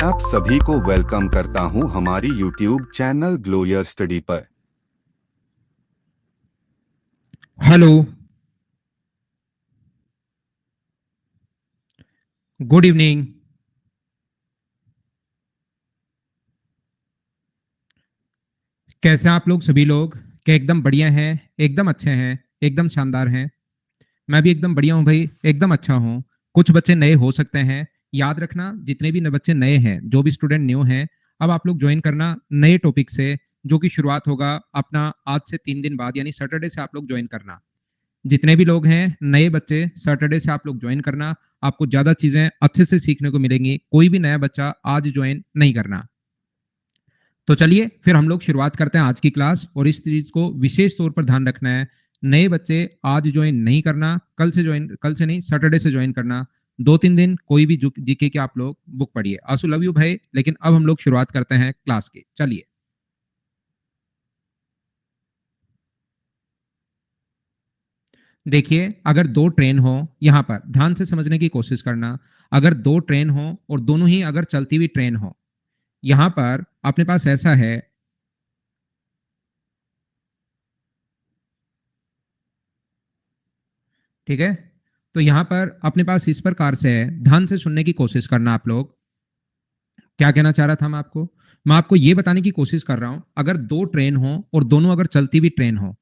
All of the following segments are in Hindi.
आप सभी को वेलकम करता हूं हमारी YouTube चैनल ग्लोयर स्टडी पर। Hello, good evening. कैसे हैं आप लोग सभी लोग? क्या एकदम बढ़िया हैं, एकदम अच्छे हैं, एकदम शानदार हैं? मैं भी एकदम बढ़िया हूं भाई, एकदम अच्छा हूं। कुछ बच्चे नए हो सकते हैं, याद रखना जितने भी बच्चे नए हैं, जो भी स्टूडेंट न्यू हैं, अब आप लोग ज्वाइन करना नए टॉपिक से, जो कि शुरुआत होगा अपना आज से 3 दिन बाद, यानी सैटरडे से आप लोग ज्वाइन करना। जितने भी लोग हैं नए बच्चे, सैटरडे से आप लोग ज्वाइन करना। आपको ज्यादा चीजें अच्छे से सीखने को मिलेंगी। कोई भी नया बच्चा आज ज्वाइन नहीं करना। तो चलिए फिर हम लोग शुरुआत करते हैं आज की क्लास, और इस चीज को विशेष तौर पर ध्यान रखना है। नए बच्चे आज ज्वाइन नहीं करना, कल से नहीं, सैटरडे से ज्वाइन करना। 2-3 दिन कोई भी जीके की आप लोग बुक पढ़िए। आंसू लव यू भाई, लेकिन अब हम लोग शुरुआत करते हैं क्लास की। चलिए, देखिए, अगर दो ट्रेन हो, यहां पर ध्यान से समझने की कोशिश करना। अगर दो ट्रेन हो और दोनों ही अगर चलती हुई ट्रेन हो, यहां पर अपने पास ऐसा है, ठीक है? तो यहां पर अपने पास इस प्रकार से है, ध्यान से सुनने की कोशिश करना आप लोग। क्या कहना चाह रहा था मैं आपको ये बताने की कोशिश कर रहा हूं, अगर दो ट्रेन हो और दोनों अगर चलती हुई ट्रेन हो,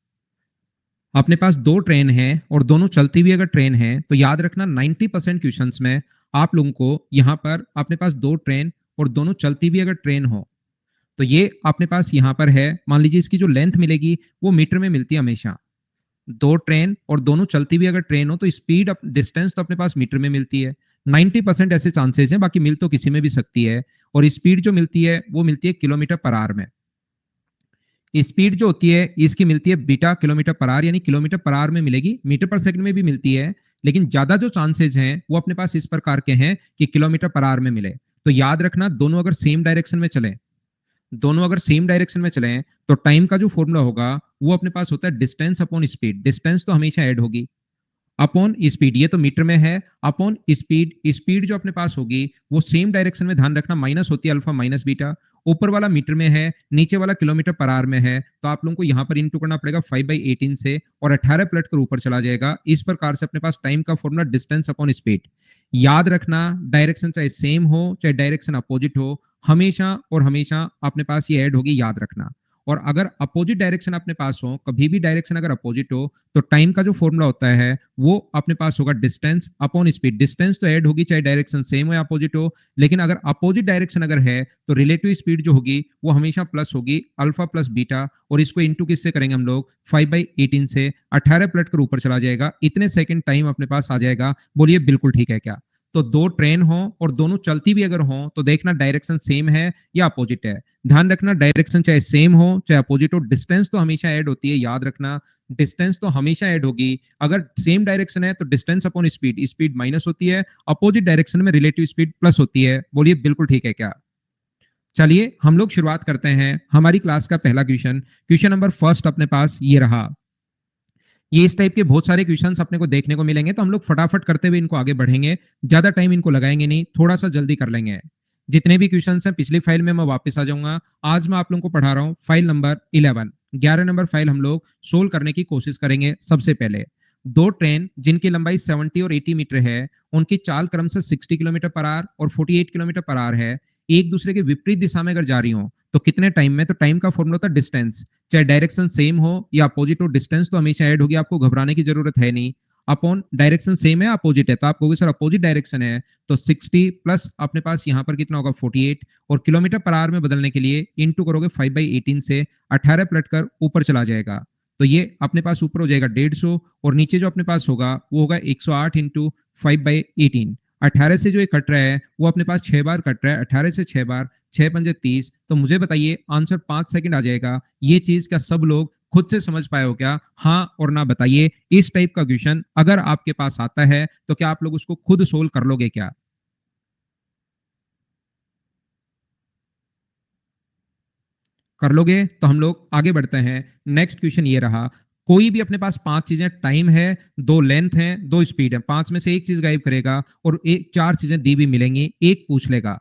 अपने पास दो ट्रेन है और दोनों चलती हुई अगर ट्रेन है, तो याद रखना 90% क्वेश्चन में आप लोगों को यहां पर अपने पास दो ट्रेन और दोनों चलती हुई अगर ट्रेन हो, तो ये अपने पास यहां पर है। मान लीजिए इसकी जो लेंथ मिलेगी वो मीटर में मिलती है हमेशा। दो ट्रेन और दोनों चलती हुई अगर ट्रेन हो, तो स्पीड डिस्टेंस तो अपने पास मीटर में मिलती है। 90% ऐसे चांसेस हैं, बाकी मिल तो किसी में भी सकती है। और स्पीड जो मिलती है वो मिलती है किलोमीटर पर आवर में। स्पीड जो होती है इसकी मिलती है बीटा किलोमीटर पर आवर, यानी किलोमीटर पर आवर में मिलेगी, मीटर पर सेकंड में भी मिलती है। लेकिन ज्यादा जो चांसेस हैं वो अपने पास इस प्रकार के हैं कि किलोमीटर पर आवर में मिले। तो याद रखना, दोनों अगर सेम डायरेक्शन में चले, दोनों अगर सेम डायरेक्शन में चले, तो टाइम का जो फॉर्मूला होगा वो अपने पास होता है डिस्टेंस अपॉन स्पीड। डिस्टेंस तो हमेशा ऐड होगी अपॉन स्पीड, ये तो मीटर में है, अपॉन स्पीड। स्पीड जो अपने पास होगी वो सेम डायरेक्शन में, ध्यान रखना, माइनस होती है अल्फा माइनस बीटा। ऊपर वाला मीटर में है, नीचे वाला किलोमीटर पर आवर में है, तो आप लोगों को यहाँ पर इंटू करना पड़ेगा 5/18 से, और 18 पलट कर ऊपर चला जाएगा। इस प्रकार से अपने पास टाइम का फॉर्मूला डिस्टेंस अपॉन स्पीड। याद रखना, डायरेक्शन चाहे सेम हो चाहे डायरेक्शन अपोजिट हो, हमेशा और हमेशा अपने पास ये ऐड होगी, याद रखना। और अगर अपोजिट डायरेक्शन अपने पास हो, कभी भी डायरेक्शन अगर अपोजिट हो, तो टाइम का जो फॉर्मूला होता है वो अपने पास होगा डिस्टेंस अपॉन स्पीड। डिस्टेंस तो ऐड होगी चाहे डायरेक्शन सेम हो या अपोजिट हो, लेकिन अगर अपोजिट डायरेक्शन अगर है तो रिलेटिव स्पीड जो होगी वो हमेशा प्लस होगी, अल्फा प्लस बीटा। और इसको इंटू किससे करेंगे हम लोग? 5/18 से। 18 पलट कर ऊपर चला जाएगा, इतने सेकंड टाइम अपने पास आ जाएगा। बोलिए बिल्कुल ठीक है क्या? तो दो ट्रेन हो और दोनों चलती भी अगर हो, तो देखना डायरेक्शन सेम है या अपोजिट है। ध्यान रखना, डायरेक्शन चाहे सेम हो चाहे अपोजिट हो, डिस्टेंस तो हमेशा ऐड होती है, याद रखना। डिस्टेंस तो हमेशा ऐड होगी। अगर सेम डायरेक्शन है तो distance upon speed, speed minus होती है। अपोजिट डायरेक्शन में रिलेटिव स्पीड प्लस होती है। बोलिए बिल्कुल ठीक है क्या? चलिए हम लोग शुरुआत करते हैं हमारी क्लास का पहला क्वेश्चन। क्वेश्चन नंबर फर्स्ट अपने पास ये रहा। ये इस टाइप के बहुत सारे क्वेश्चंस अपने को देखने को मिलेंगे, तो हम लोग फटाफट करते हुए इनको आगे बढ़ेंगे। ज्यादा टाइम इनको लगाएंगे नहीं, थोड़ा सा जल्दी कर लेंगे। जितने भी क्वेश्चंस हैं पिछली फाइल में मैं वापस आ जाऊंगा। आज मैं आप लोगों को पढ़ा रहा हूँ फाइल नंबर 11। 11 नंबर फाइल हम लोग सोल्व करने की कोशिश करेंगे। सबसे पहले, दो ट्रेन जिनकी लंबाई 70 और 80 मीटर है, उनकी चाल क्रम से 60 किलोमीटर पर आवर और 48 किलोमीटर पर आवर है, एक दूसरे के विपरीत दिशा में अगर जा रही हो, तो कितने टाइम में? तो टाइम का फॉर्मूला होता है डिस्टेंस, चाहे डायरेक्शन सेम हो या अपोजिट हो, डिस्टेंस तो हमेशा ऐड होगी, आपको घबराने की जरूरत है नहीं। अपॉन डायरेक्शन सेम है अपोजिट है, तो आप कहोगे सर अपोजिट डायरेक्शन है, तो 60 प्लस अपने पास यहाँ पर कितना होगा 48, और किलोमीटर पर आवर में बदलने के लिए इंटू करोगे 5/18 से, 18 पलट कर ऊपर चला जाएगा, तो ये अपने पास ऊपर हो जाएगा 150, और नीचे जो अपने पास होगा वो होगा 108 इंटू 5/18। 18 से जो ये कट रहा है वो अपने पास 6 बार कट रहा है, 18 से 6 बार, 6×5 = 30। तो मुझे बताइए आंसर 5 सेकंड आ जाएगा। ये चीज क्या सब लोग खुद से समझ पाए हो क्या? हाँ और ना बताइए। इस टाइप का क्वेश्चन अगर आपके पास आता है तो क्या आप लोग उसको खुद सोल्व कर लोगे क्या? कर लोगे? तो हम लोग आगे बढ़ते हैं। नेक्स्ट क्वेश्चन ये रहा। कोई भी अपने पास पांच चीजें, टाइम है, दो लेंथ है, दो स्पीड है, पांच में से एक चीज गायब करेगा और एक चार चीजें दी भी मिलेंगी, एक पूछ लेगा।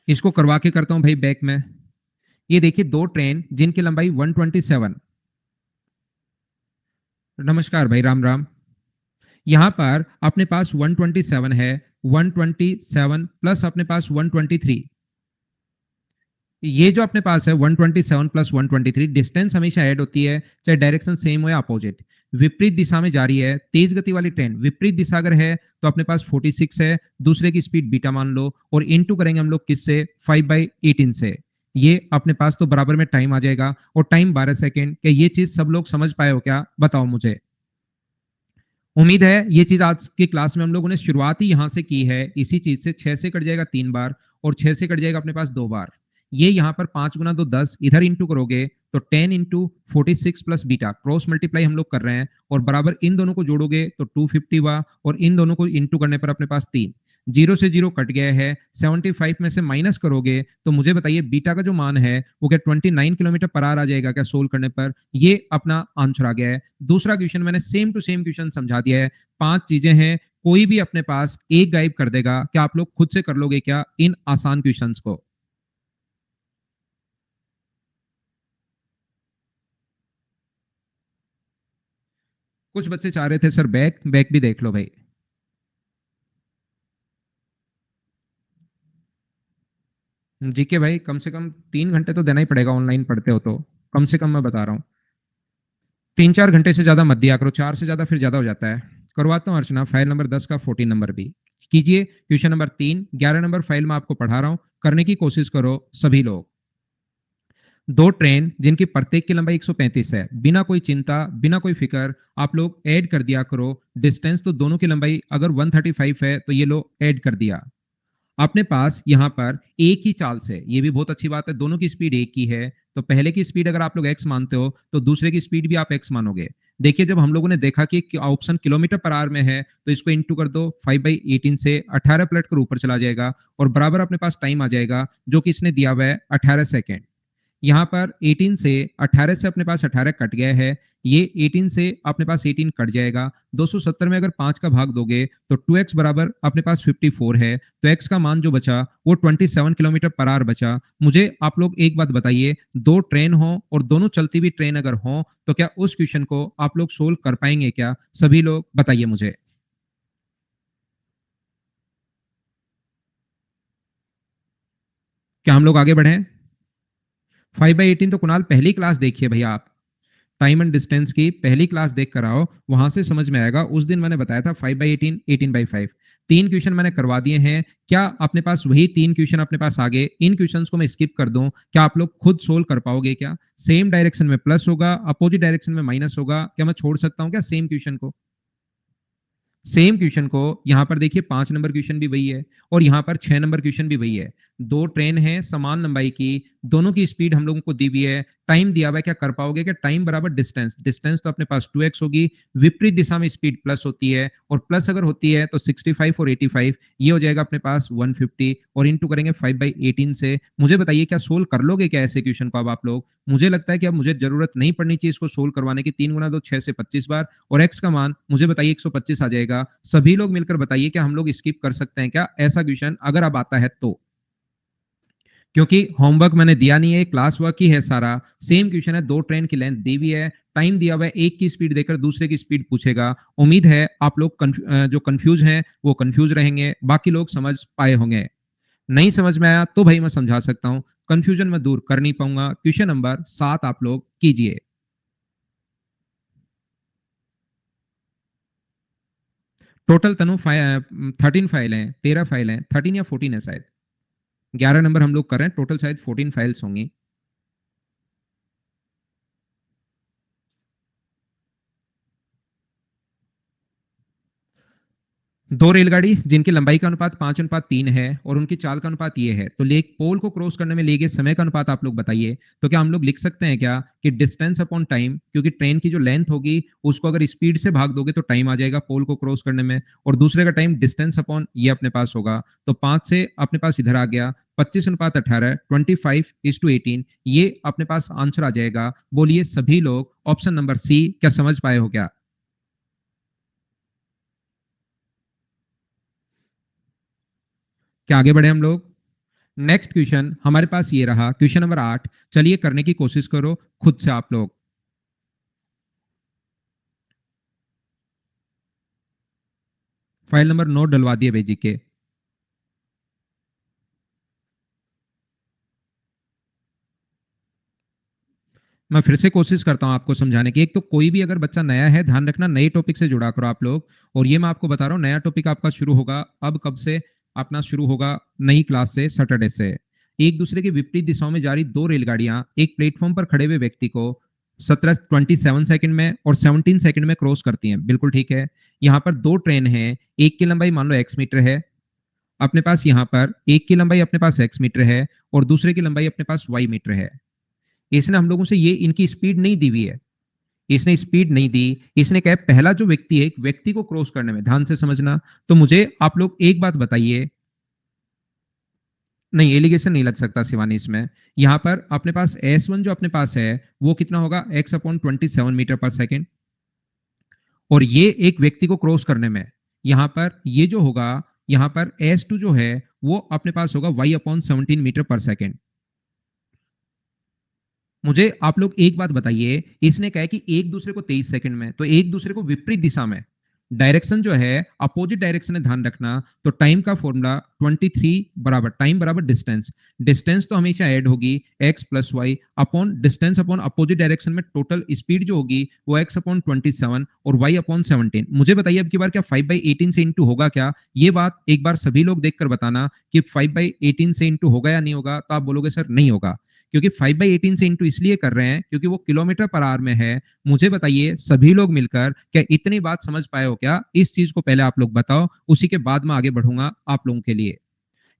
इसको करवा के करता हूं भाई बैक में। ये देखिए दो ट्रेन जिनकी लंबाई 127। नमस्कार भाई, राम राम। यहां पर अपने पास 127 है, 127 प्लस अपने पास 123। ये जो अपने पास है 127 प्लस 123, डिस्टेंस हमेशा ऐड होती है चाहे डायरेक्शन सेम हो या अपोजिट। विपरीत दिशा में जा रही है तेज गति वाली ट्रेन, विपरीत दिशा अगर है तो अपने पास 46 है, दूसरे की स्पीड बीटा मान लो, और इनटू करेंगे हम लोग किससे, 5/18 से। ये अपने पास तो बराबर में टाइम आ जाएगा, और टाइम 12 सेकेंड। क्या ये चीज सब लोग समझ पाए हो क्या, बताओ मुझे। उम्मीद है ये चीज आज की क्लास में हम लोगों ने शुरुआत ही यहां से की है। इसी चीज से 6 से कट जाएगा 3 बार, और 6 से कट जाएगा अपने पास 2 बार। ये यहाँ पर 5 गुना 2 10, इधर इंटू करोगे तो 10 into 46 plus beta, cross multiply हम लोग कर रहे हैं, और बराबर इन दोनों को जोड़ोगे तो 250 हुआ, और इन दोनों को इंटू करने पर अपने पास 3। जीरो से जीरो कट गया है, 75 में से माइनस करोगे तो मुझे बताइए बीटा का जो मान है वो क्या 29 किलोमीटर पर आवर आ जाएगा क्या सोल्व करने पर। ये अपना आंसर आ गया है। दूसरा क्वेश्चन मैंने सेम टू सेम क्वेश्चन समझा दिया है। 5 चीजें हैं, कोई भी अपने पास एक गायब कर देगा। क्या आप लोग खुद से कर लोगे क्या इन आसान क्वेश्चंस को। कुछ बच्चे चाह रहे थे सर बैक, बैक भी देख लो भाई। जीके भाई कम से कम 3 घंटे तो देना ही पड़ेगा, ऑनलाइन पढ़ते हो तो। कम से कम मैं बता रहा हूँ, 3-4 घंटे से ज्यादा मत दिया करो, 4 से ज्यादा फिर ज्यादा हो जाता है। करवाता हूँ अर्चना, फाइल नंबर 10 का 14 नंबर भी कीजिए। क्वेश्चन नंबर 3, 11 नंबर फाइल में आपको पढ़ा रहा हूँ, करने की कोशिश करो सभी लोग। दो ट्रेन जिनकी प्रत्येक की लंबाई 135 है, बिना कोई चिंता बिना कोई फिक्र आप लोग ऐड कर दिया करो। डिस्टेंस तो दोनों की लंबाई अगर 135 है तो ये लो ऐड कर दिया। अपने पास यहाँ पर एक ही चाल से, ये भी बहुत अच्छी बात है, दोनों की स्पीड एक ही है, तो पहले की स्पीड अगर आप लोग एक्स मानते हो तो दूसरे की स्पीड भी आप एक्स मानोगे। देखिए जब हम लोगों ने देखा कि ऑप्शन किलोमीटर पर आवर में है तो इसको इंटू कर दो 5/18 से, 18 पलट कर ऊपर चला जाएगा, और बराबर अपने पास टाइम आ जाएगा जो कि इसने दिया हुआ है 18 सेकेंड। यहाँ पर 18 से 18 से अपने पास 18 कट गया है, ये 18 से अपने पास 18 कट जाएगा। 270 में अगर 5 का भाग दोगे तो 2x बराबर अपने पास 54 है, तो x का मान जो बचा वो 27 किलोमीटर पर आवर बचा। मुझे आप लोग एक बात बताइए, दो ट्रेन हो और दोनों चलती हुई ट्रेन अगर हो तो क्या उस क्वेश्चन को आप लोग सोल्व कर पाएंगे क्या, सभी लोग बताइए मुझे। क्या हम लोग आगे बढ़े। 5/18 तो कुणाल पहली क्लास देखिए भैया आप, टाइम एंड डिस्टेंस की पहली क्लास देख कर आओ, वहां से समझ में आएगा। उस दिन मैंने बताया था 5/18, 18/5, 3 क्वेश्चन मैंने करवा दिए हैं। क्या अपने पास वही 3 क्वेश्चन अपने पास आगे, इन क्वेश्चंस को मैं स्किप कर दूं, क्या आप लोग खुद सोल्व कर पाओगे क्या। सेम डायरेक्शन में प्लस होगा, अपोजिट डायरेक्शन में माइनस होगा, क्या मैं छोड़ सकता हूं क्या सेम क्वेश्चन को। सेम क्वेश्चन को यहाँ पर देखिए 5 नंबर क्वेश्चन भी वही है, और यहाँ पर 6 नंबर क्वेश्चन भी वही है। दो ट्रेन है समान लंबाई की, दोनों की स्पीड हम लोगों को दी हुई है, टाइम दिया हुआ है, क्या कर पाओगे क्या। टाइम बराबर डिस्टेंस, डिस्टेंस तो अपने पास 2x होगी, विपरीत दिशा में स्पीड प्लस होती है, और प्लस अगर होती है तो 65 और 85, ये हो जाएगा अपने पास 150, और इंटू करेंगे 5/18 से। मुझे बताइए क्या सोल्व कर लोगे क्या ऐसे क्वेश्चन को अब आप लोग। मुझे लगता है कि अब मुझे जरूरत नहीं पड़नी चाहिए इसको सोल्व करवाने की। 3 गुना 2 6 से 25 बार, और x का मान मुझे बताइए 125 आ जाएगा। सभी लोग मिलकर बताइए क्या हम लोग स्किप कर सकते हैं क्या ऐसा क्वेश्चन अगर अब आता है तो। क्योंकि होमवर्क मैंने दिया नहीं है, क्लास वर्क ही है सारा। सेम क्वेश्चन है, दो ट्रेन की लेंथ दी हुई है, टाइम दिया हुआ है, एक की स्पीड देकर दूसरे की स्पीड पूछेगा। उम्मीद है आप लोग जो कंफ्यूज हैं वो कंफ्यूज रहेंगे, बाकी लोग समझ पाए होंगे। नहीं समझ में आया तो भाई मैं समझा सकता हूं, कंफ्यूजन मैं दूर कर नहीं पाऊंगा। क्वेश्चन नंबर 7 आप लोग कीजिए। टोटल तनु 13 फाइल हैं, 13 फाइल हैं, 13 या 14 है शायद। 11 नंबर हम लोग कर रहे हैं, टोटल शायद 14 फाइल्स होंगी। दो रेलगाड़ी जिनकी लंबाई का अनुपात 5:3 है और उनकी चाल का अनुपात ये है, तो लेक पोल को क्रॉस करने में लिए समय का अनुपात आप लोग बताइए। तो क्या हम लोग लिख सकते हैं क्या कि डिस्टेंस अपॉन टाइम, क्योंकि ट्रेन की जो लेंथ होगी उसको अगर स्पीड से भाग दोगे तो टाइम आ जाएगा पोल को क्रॉस करने में, और दूसरे का टाइम डिस्टेंस अपॉन ये अपने पास होगा। तो 5 से अपने पास इधर आ गया 25:18, 25:18, ये अपने पास आंसर आ जाएगा। बोलिए सभी लोग ऑप्शन नंबर सी, क्या समझ पाए हो क्या। क्या आगे बढ़े हम लोग। नेक्स्ट क्वेश्चन हमारे पास ये रहा, क्वेश्चन नंबर 8। चलिए करने की कोशिश करो खुद से आप लोग। फाइल नंबर नोट डलवा दिए भेजी के। मैं फिर से कोशिश करता हूं आपको समझाने की। एक तो कोई भी अगर बच्चा नया है, ध्यान रखना नए टॉपिक से जुड़ा करो आप लोग। और ये मैं आपको बता रहा हूं, नया टॉपिक आपका शुरू होगा अब। कब से अपना शुरू होगा? नई क्लास से, सैटरडे से। एक दूसरे के विपरीत दिशाओं में जा रही दो रेलगाड़ियां एक प्लेटफॉर्म पर खड़े हुए व्यक्ति को 27 सेकंड में और 17 सेकंड में क्रॉस करती हैं। बिल्कुल ठीक है। यहाँ पर दो ट्रेन है, एक की लंबाई मान लो एक्स मीटर है अपने पास। यहाँ पर एक की लंबाई अपने पास एक्स मीटर है और दूसरे की लंबाई अपने पास वाई मीटर है। इसने हम लोगों से ये इनकी स्पीड नहीं दी हुई है, इसने स्पीड नहीं दी। इसने कहा पहला जो व्यक्ति है, एक व्यक्ति को क्रॉस करने में, ध्यान से समझना। तो मुझे आप लोग एक बात बताइए, नहीं एलिगेशन नहीं लग सकता शिवानी इसमें। यहां पर अपने पास S1 जो अपने पास है वो कितना होगा? x/27 मीटर पर सेकेंड। और ये एक व्यक्ति को क्रॉस करने में यहां पर ये जो होगा, यहां पर S2 जो है वो अपने पास होगा y/17 मीटर पर सेकेंड। मुझे आप लोग एक बात बताइए, इसने कहा कि एक दूसरे को 23 सेकंड में, तो एक दूसरे को विपरीत दिशा में, डायरेक्शन जो है अपोजिट डायरेक्शन है, ध्यान रखना। तो टाइम का फॉर्मूला 23 बराबर टाइम बराबर डिस्टेंस। डिस्टेंस तो हमेशा ऐड होगी x plus Y upon distance upon opposite direction में टोटल स्पीड जो होगी वो x/27 और y/17। मुझे बताइए अब की बार क्या 5/18 से इंटू होगा क्या? ये बात एक बार सभी लोग देखकर बताना कि 5/18 से इंटू होगा या नहीं होगा। तो आप बोलोगे सर नहीं होगा, क्योंकि 5/18 से इंटू इसलिए कर रहे हैं क्योंकि वो किलोमीटर पर आवर में है। मुझे बताइए सभी लोग मिलकर क्या इतनी बात समझ पाए हो क्या? इस चीज को पहले आप लोग बताओ, उसी के बाद में आगे बढ़ूंगा आप लोगों के लिए।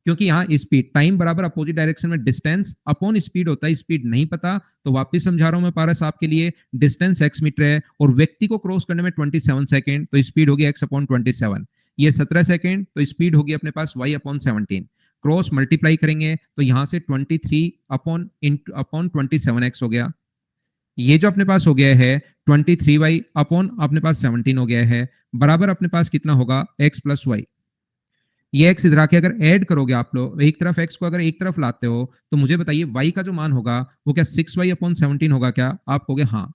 क्योंकि यहाँ स्पीड टाइम बराबर अपोजिट डायरेक्शन में डिस्टेंस अपॉन स्पीड होता है। स्पीड नहीं पता तो वापस समझा रहा हूं मैं पारस आपके लिए। डिस्टेंस x मीटर है और व्यक्ति को क्रॉस करने में 27 सेकंड, तो स्पीड होगी x/27। ये 17 सेकंड, तो स्पीड होगी अपने पास y/17। क्रॉस मल्टीप्लाई करेंगे तो यहां से 23 अपॉन 27x हो गया। ये जो अपने पास हो गया है 23y अपॉन अपने पास 17 हो गया है, बराबर अपने पास कितना होगा? x plus Y. ये एक्स इधर आके अगर ऐड करोगे आप लोग, एक तरफ एक्स को अगर एक तरफ लाते हो तो मुझे बताइए वाई का जो मान होगा वो क्या 6y/17 होगा क्या? आप कहोगे हाँ।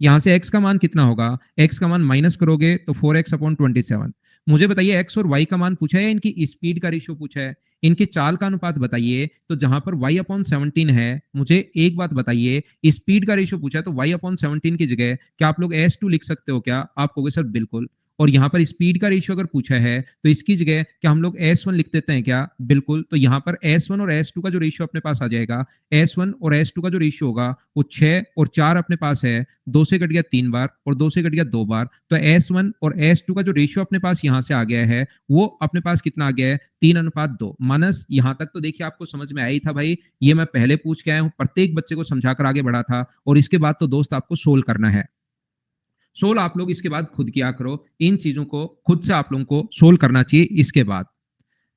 यहां से x का मान कितना होगा? x का मान माइनस करोगे तो 4x/27। मुझे बताइए x और y का मान पूछा है, इनकी स्पीड का रेशियो पूछा है, इनके चाल का अनुपात बताइए। तो जहां पर y/17 है, मुझे एक बात बताइए, स्पीड का रेशियो पूछा है तो y/17 की जगह क्या आप लोग S2 लिख सकते हो क्या? आप कहोगे सर बिल्कुल। और यहाँ पर स्पीड का रेशियो अगर पूछा है तो इसकी जगह क्या हम लोग S1 लिख देते हैं क्या? बिल्कुल। तो यहाँ पर S1 और S2 का जो रेशियो अपने पास आ जाएगा, S1 और S2 का जो रेशियो होगा वो 6 और 4 अपने पास है, 2 से कट गया 3 बार और 2 से कट गया 2 बार। तो S1 और S2 का जो रेशियो अपने पास यहाँ से आ गया है वो अपने पास कितना आ गया है? 3:2 माइनस। यहाँ तक तो देखिए आपको समझ में आया ही था भाई, ये मैं पहले पूछ के आया हूँ, प्रत्येक बच्चे को समझाकर आगे बढ़ा था। और इसके बाद तो दोस्त आपको सोल्व करना है। सोल्व आप लोग इसके बाद खुद किया करो, इन चीजों को खुद से आप लोगों को सोल्व करना चाहिए। इसके बाद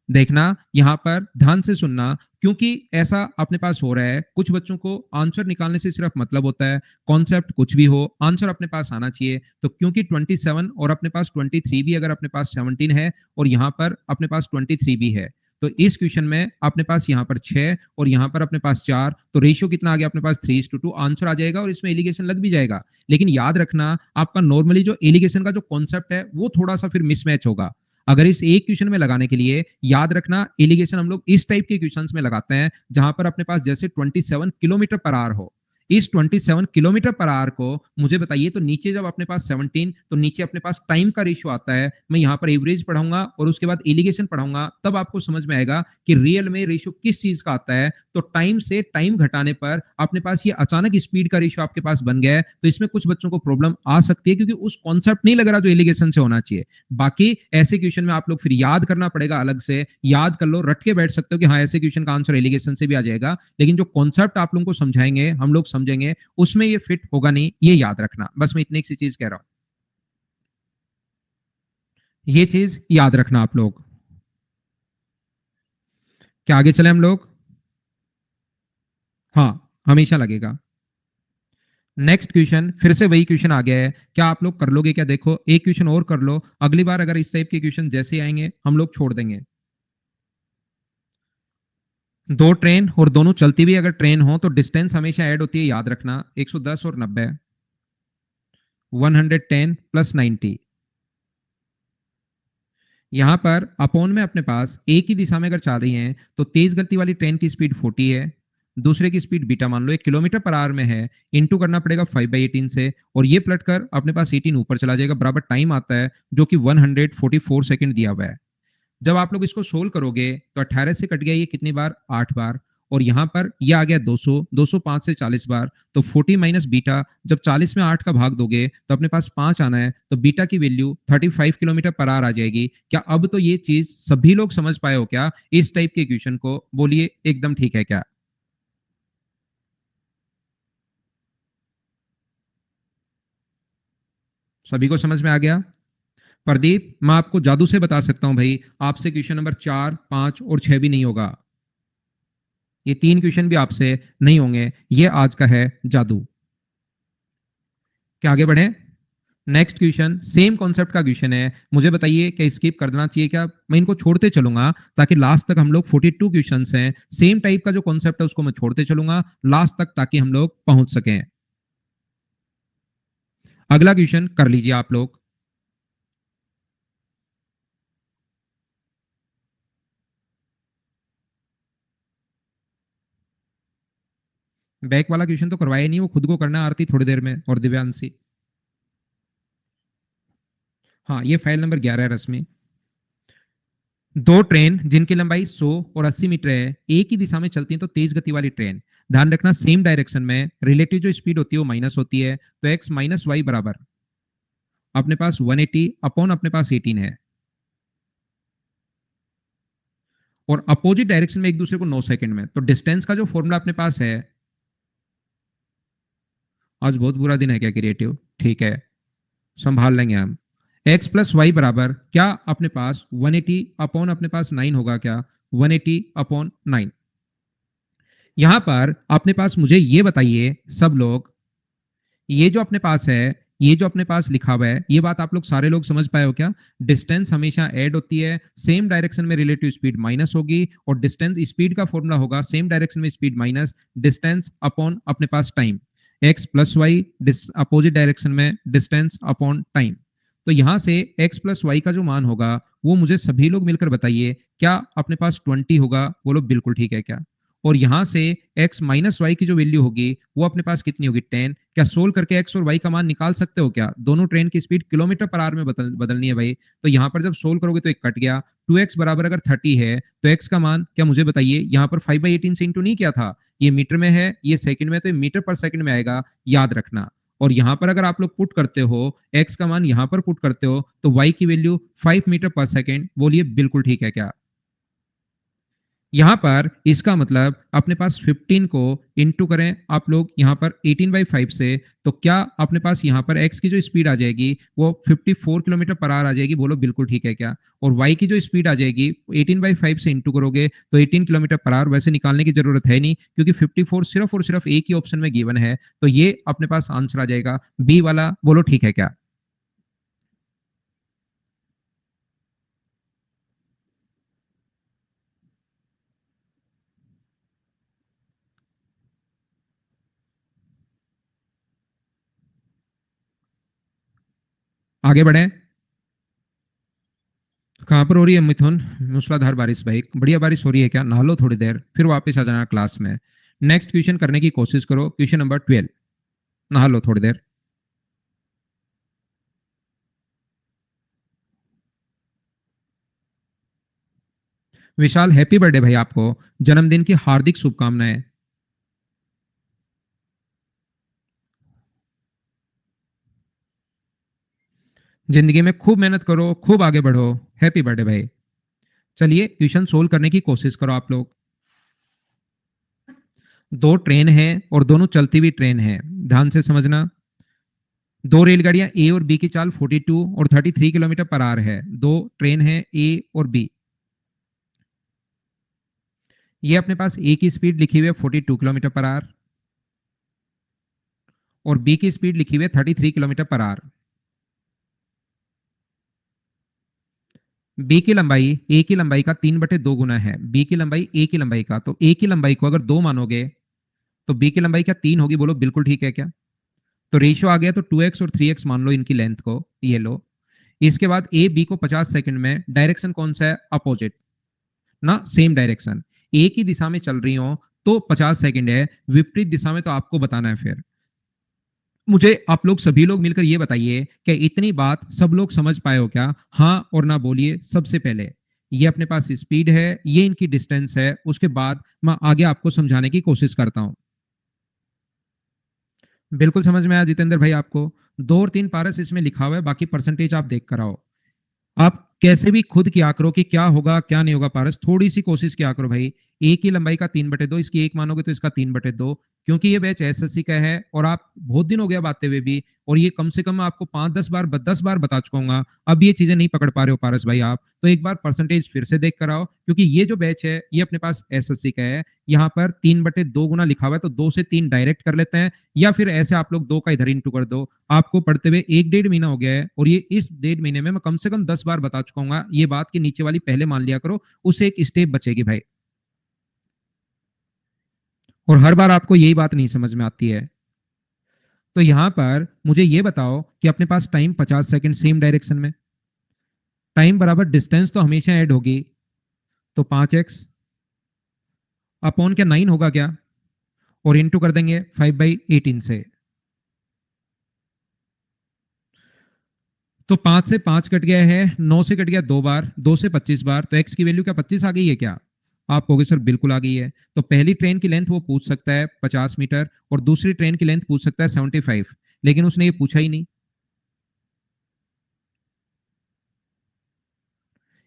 देखना, यहां पर ध्यान से सुनना, क्योंकि ऐसा अपने पास हो रहा है कुछ बच्चों को आंसर निकालने से सिर्फ मतलब होता है, कॉन्सेप्ट कुछ भी हो आंसर अपने पास आना चाहिए। तो क्योंकि 27 और अपने पास 23 भी, अगर अपने पास 17 है और यहां पर अपने पास 23 भी है, तो इस क्वेश्चन में अपने पास यहां पर 6 और यहां पर अपने पास 4, तो रेशियो कितना आ गया अपने पास? 3:2 आंसर आ जाएगा और इसमें एलिगेशन लग भी जाएगा। लेकिन याद रखना, आपका नॉर्मली जो एलिगेशन का जो कॉन्सेप्ट है वो थोड़ा सा फिर मिसमैच होगा। अगर इस एक क्वेश्चन में लगाने के लिए याद रखना, एलिगेशन हम लोग इस टाइप के क्वेश्चंस में लगाते हैं जहां पर अपने पास जैसे 27 किलोमीटर पर आवर हो। इस 27 किलोमीटर पर आवर को मुझे बताइए, तो नीचे जब अपने पास 17, तो नीचे अपने पास टाइम का रेशियो आता है। मैं यहां पर एवरेज पढ़ाऊंगा और उसके बाद एलिगेशन पढ़ाऊंगा, तब आपको समझ में आएगा कि रियल में रेशियो किस चीज का आता है। तो टाइम से टाइम घटाने पर अपने पास ये अचानक स्पीड का रेशियो आपके पास बन गया है। तो इसमें कुछ बच्चों को प्रॉब्लम आ सकती है क्योंकि उस कॉन्सेप्ट नहीं लग रहा जो एलिगेशन से होना चाहिए। बाकी ऐसे क्वेश्चन में आप लोग फिर याद करना पड़ेगा, अलग से याद कर लो, रट के बैठ सकते हो कि हाँ ऐसे क्वेश्चन का आंसर एलिगेशन से भी आ जाएगा। लेकिन जो कॉन्सेप्ट आप लोगों को समझाएंगे, हम लोग समझेंगे, उसमें ये फिट होगा नहीं, ये याद रखना। बस मैं इतनी एक सी चीज कह रहा हूं, ये चीज याद रखना आप लोग। क्या आगे चले हम लोग? हाँ, हमेशा लगेगा। नेक्स्ट क्वेश्चन फिर से वही क्वेश्चन आ गया है, क्या आप लोग कर लोगे क्या? देखो एक क्वेश्चन और कर लो, अगली बार अगर इस टाइप के क्वेश्चन जैसे आएंगे हम लोग छोड़ देंगे। दो ट्रेन और दोनों चलती हुई अगर ट्रेन हो तो डिस्टेंस हमेशा ऐड होती है, याद रखना। 110 और 90, 110 प्लस 90। यहां पर अपोन में अपने पास एक ही दिशा में अगर चल रही हैं तो तेज गति वाली ट्रेन की स्पीड 40 है, दूसरे की स्पीड बीटा मान लो 1 किलोमीटर पर आवर में है, इंटू करना पड़ेगा 5/18 से, और ये पलट कर अपने पास 18 ऊपर चला जाएगा, बराबर टाइम आता है जो कि 144 सेकंड दिया हुआ है। जब आप लोग इसको सोल्व करोगे तो 18 से कट गया ये कितनी बार, 8 बार, और यहां पर ये आ गया 200, 205 से 40 बार, तो 40 माइनस बीटा, जब 40 में 8 का भाग दोगे तो अपने पास 5 आना है, तो बीटा की वैल्यू 35 किलोमीटर पर आवर आ जाएगी। क्या अब तो ये चीज सभी लोग समझ पाए हो क्या इस टाइप के इक्वेशन को? बोलिए एकदम ठीक है क्या? सभी को समझ में आ गया? प्रदीप, मैं आपको जादू से बता सकता हूं भाई, आपसे क्वेश्चन नंबर 4, 5 और 6 भी नहीं होगा। ये 3 क्वेश्चन भी आपसे नहीं होंगे, ये आज का है जादू। क्या आगे बढ़े? नेक्स्ट क्वेश्चन सेम कॉन्सेप्ट का क्वेश्चन है, मुझे बताइए क्या स्किप कर देना चाहिए क्या? मैं इनको छोड़ते चलूंगा ताकि लास्ट तक हम लोग 42 क्वेश्चंस हैं, सेम टाइप का जो कॉन्सेप्ट है उसको मैं छोड़ते चलूंगा लास्ट तक ताकि हम लोग पहुंच सकें। अगला क्वेश्चन कर लीजिए आप लोग। बैक वाला क्वेश्चन तो करवाया नहीं, वो खुद को करना आरती थोड़ी देर में, और दिव्यांशी। हाँ, ये फाइल नंबर 11 है रश्मि। दो ट्रेन जिनकी लंबाई 100 और 80 मीटर है, एक ही दिशा में चलती हैं तो तेज गति वाली ट्रेन, ध्यान रखना सेम डायरेक्शन में, रिलेटिव जो स्पीड होती है वो माइनस होती है, तो एक्स माइनस वाई बराबर अपने पास 180 अपॉन अपने पास 18 है, और अपोजिट डायरेक्शन में एक दूसरे को 9 सेकंड में, तो डिस्टेंस का जो फॉर्मूला अपने पास है, आज बहुत बुरा दिन है क्या क्रिएटिव? ठीक है, संभाल लेंगे हम। एक्स प्लस वाई बराबर क्या अपने पास 180 अपॉन अपने पास 9 होगा क्या? 180 अपॉन 9। यहां पर अपने पास मुझे ये बताइए सब लोग, ये जो अपने पास है, ये जो अपने पास लिखा हुआ है, ये बात आप लोग सारे लोग समझ पाए हो क्या? डिस्टेंस हमेशा ऐड होती है, सेम डायरेक्शन में रिलेटिव स्पीड माइनस होगी, और डिस्टेंस स्पीड का फॉर्मूला होगा सेम डायरेक्शन में स्पीड माइनस डिस्टेंस अपॉन अपने पास time, X plus Y opposite direction में डिस्टेंस अपॉन टाइम। तो यहां से एक्स प्लस वाई का जो मान होगा वो मुझे सभी लोग मिलकर बताइए, क्या अपने पास 20 होगा? बोलो बिल्कुल ठीक है क्या? और यहां से x माइनस वाई की जो वैल्यू होगी वो अपने पास कितनी होगी, 10। क्या सोल्व करके x और y का मान निकाल सकते हो क्या? दोनों ट्रेन की स्पीड किलोमीटर पर आवर में बदलनी है भाई, तो यहां पर जब सोल्व करोगे तो एक कट गया, 2x बराबर अगर 30 है तो x का मान क्या मुझे बताइए, यहां पर 5/18 से इंटू नहीं किया था, ये मीटर में है ये सेकंड में, तो ये मीटर पर सेकंड में आएगा, याद रखना। और यहां पर अगर आप लोग पुट करते हो x का मान यहां पर पुट करते हो तो y की वैल्यू 5 मीटर पर सेकंड, बोलिए बिल्कुल ठीक है क्या? यहां पर इसका मतलब अपने पास 15 को इंटू करें आप लोग यहां पर 18/5 से, तो क्या अपने पास यहां पर x की जो स्पीड आ जाएगी वो 54 किलोमीटर पर आवर आ जाएगी? बोलो बिल्कुल ठीक है क्या? और y की जो स्पीड आ जाएगी 18/5 से इंटू करोगे तो 18 किलोमीटर पर आवर, वैसे निकालने की जरूरत है नहीं क्योंकि 54 सिर्फ और सिर्फ एक ही ऑप्शन में गिवन है, तो ये अपने पास आंसर आ जाएगा बी वाला। बोलो ठीक है क्या? आगे बढ़े। कहाँ पर हो रही है मिथुन? मूसलाधार बारिश भाई, बढ़िया बारिश हो रही है क्या? नहा लो थोड़ी देर फिर वापस आ जाना क्लास में। नेक्स्ट क्वेश्चन करने की कोशिश करो, क्वेश्चन नंबर 12। नहा लो थोड़ी देर। विशाल, हैप्पी बर्थडे भाई, आपको जन्मदिन की हार्दिक शुभकामनाएं। जिंदगी में खूब मेहनत करो, खूब आगे बढ़ो। हैप्पी बर्थडे भाई। चलिए क्वेश्चन सोल्व करने की कोशिश करो आप लोग। दो ट्रेन हैं और दोनों चलती हुई ट्रेन हैं, ध्यान से समझना। दो रेलगाड़ियां ए और बी की चाल 42 और 33 किलोमीटर पर आवर है, दो ट्रेन है ए और बी। ये अपने पास ए की स्पीड लिखी हुई है 42 किलोमीटर पर आवर, और बी की स्पीड लिखी हुई है 33 किलोमीटर पर आवर। बी की लंबाई ए की लंबाई का 3/2 गुना है। बी की लंबाई ए की लंबाई का, तो ए की लंबाई को अगर 2 मानोगे तो बी की लंबाई क्या 3 होगी? बोलो बिल्कुल ठीक है क्या? तो रेशियो आ गया, तो 2x और 3x मान लो इनकी लेंथ को, ये लो। इसके बाद ए बी को 50 सेकंड में, डायरेक्शन कौन सा है? अपोजिट ना, सेम डायरेक्शन। ए की दिशा में चल रही हो तो 50 सेकंड है, विपरीत दिशा में तो आपको बताना है। फिर मुझे आप लोग सभी लोग मिलकर ये बताइए कि इतनी बात सब लोग समझ पाए हो क्या? हाँ और ना बोलिए। सबसे पहले ये अपने पास स्पीड है, ये इनकी डिस्टेंस है, उसके बाद मैं आगे आपको समझाने की कोशिश करता हूं। बिल्कुल समझ में आया जितेंद्र भाई आपको? 2 और 3 पारस इसमें लिखा हुआ है, बाकी परसेंटेज आप देख कर आओ। आप कैसे भी खुद किया करो कि क्या होगा क्या नहीं होगा। पारस थोड़ी सी कोशिश किया करो भाई। ए की लंबाई का 3/2, इसकी 1 मानोगे तो इसका 3/2, क्योंकि ये बैच एसएससी का है और आप बहुत दिन हो गया बातें हुए भी, और ये कम से कम मैं आपको 5-10 बार बता चुका हूँ। अब ये चीजें नहीं पकड़ पा रहे हो पारस भाई आप, तो एक बार परसेंटेज फिर से देख कर आओ, क्योंकि ये जो बैच है ये अपने पास एसएससी का है। यहाँ पर 3/2 गुना लिखा हुआ है, तो 2 से 3 डायरेक्ट कर लेते हैं, या फिर ऐसे आप लोग 2 का इधर इंटू कर दो। आपको पढ़ते हुए 1-1.5 महीना हो गया है, और ये इस 1.5 महीने में मैं कम से कम 10 बार बता चुका हूँ। ये बात की नीचे वाली पहले मान लिया करो, उससे एक स्टेप बचेगी भाई। और हर बार आपको यही बात नहीं समझ में आती है। तो यहां पर मुझे ये बताओ कि अपने पास टाइम 50 सेकंड सेम डायरेक्शन में, टाइम बराबर डिस्टेंस तो हमेशा ऐड होगी, तो 5x अपॉन क्या 9 होगा क्या, और इंटू कर देंगे 5/18 से। तो 5 से 5 कट गया है, 9 से कट गया 2 बार, 2 से 25 बार, तो x की वैल्यू क्या 25 आ गई है क्या? आप कहोगे सर बिल्कुल आ गई है। तो पहली ट्रेन की लेंथ वो पूछ सकता है 50 मीटर, और दूसरी ट्रेन की लेंथ पूछ सकता है 75, लेकिन उसने ये पूछा ही नहीं।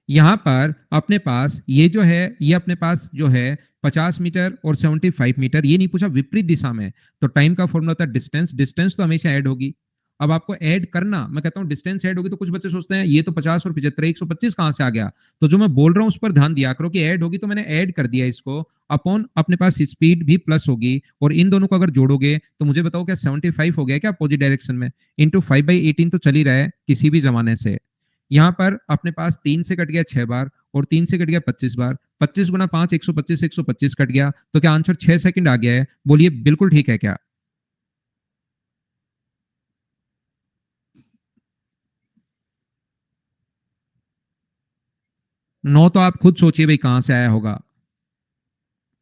यहां पर अपने पास ये जो है, ये अपने पास जो है 50 मीटर और 75 मीटर, ये नहीं पूछा विपरीत दिशा में। तो टाइम का फॉर्मूला होता है डिस्टेंस, डिस्टेंस तो हमेशा ऐड होगी। अब आपको ऐड करना, मैं कहता हूं डिस्टेंस ऐड होगी, तो कुछ बच्चे सोचते हैं ये तो 50 और 75, 125 कहां से आ गया? तो जो मैं बोल रहा हूं उस पर ध्यान दिया करो कि ऐड होगी, तो मैंने ऐड कर दिया इसको। अपॉन अपने पास स्पीड भी प्लस होगी, और इन दोनों को अगर जोड़ोगे तो मुझे बताओ क्या 75 हो गया क्या अपोजिट डायरेक्शन में? इंटू 5/18 तो चल ही रहा है किसी भी जमाने से। यहां पर अपने पास 3 से कट गया 6 बार, और 3 से कट गया 25 बार। 25 गुना 5 125, 125 कट गया, तो क्या आंसर 6 सेकंड आ गया है? बोलिए बिल्कुल ठीक है क्या? नौ तो आप खुद सोचिए भाई कहां से आया होगा।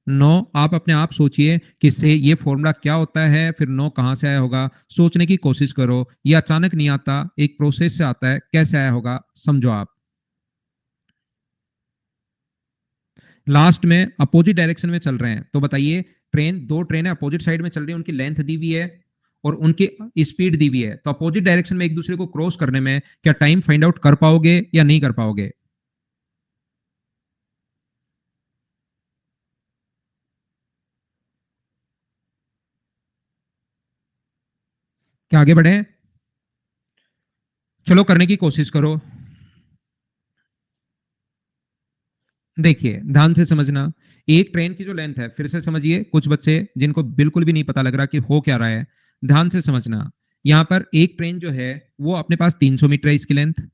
9 आप अपने आप सोचिए कि से ये फॉर्मूला क्या होता है, फिर 9 कहां से आया होगा। सोचने की कोशिश करो, ये अचानक नहीं आता, एक प्रोसेस से आता है। कैसे आया होगा समझो आप। लास्ट में अपोजिट डायरेक्शन में चल रहे हैं, तो बताइए ट्रेन, 2 ट्रेनें अपोजिट साइड में चल रही है, उनकी लेंथ दी हुई है और उनकी स्पीड दी हुई है, तो अपोजिट डायरेक्शन में एक दूसरे को क्रॉस करने में क्या टाइम फाइंड आउट कर पाओगे या नहीं कर पाओगे? क्या आगे बढ़े? चलो करने की कोशिश करो। देखिए ध्यान से समझना, एक ट्रेन की जो लेंथ है, फिर से समझिए, कुछ बच्चे जिनको बिल्कुल भी नहीं पता लग रहा कि हो क्या रहा है, ध्यान से समझना। यहां पर एक ट्रेन जो है वो अपने पास 300 मीटर है इसकी लेंथ,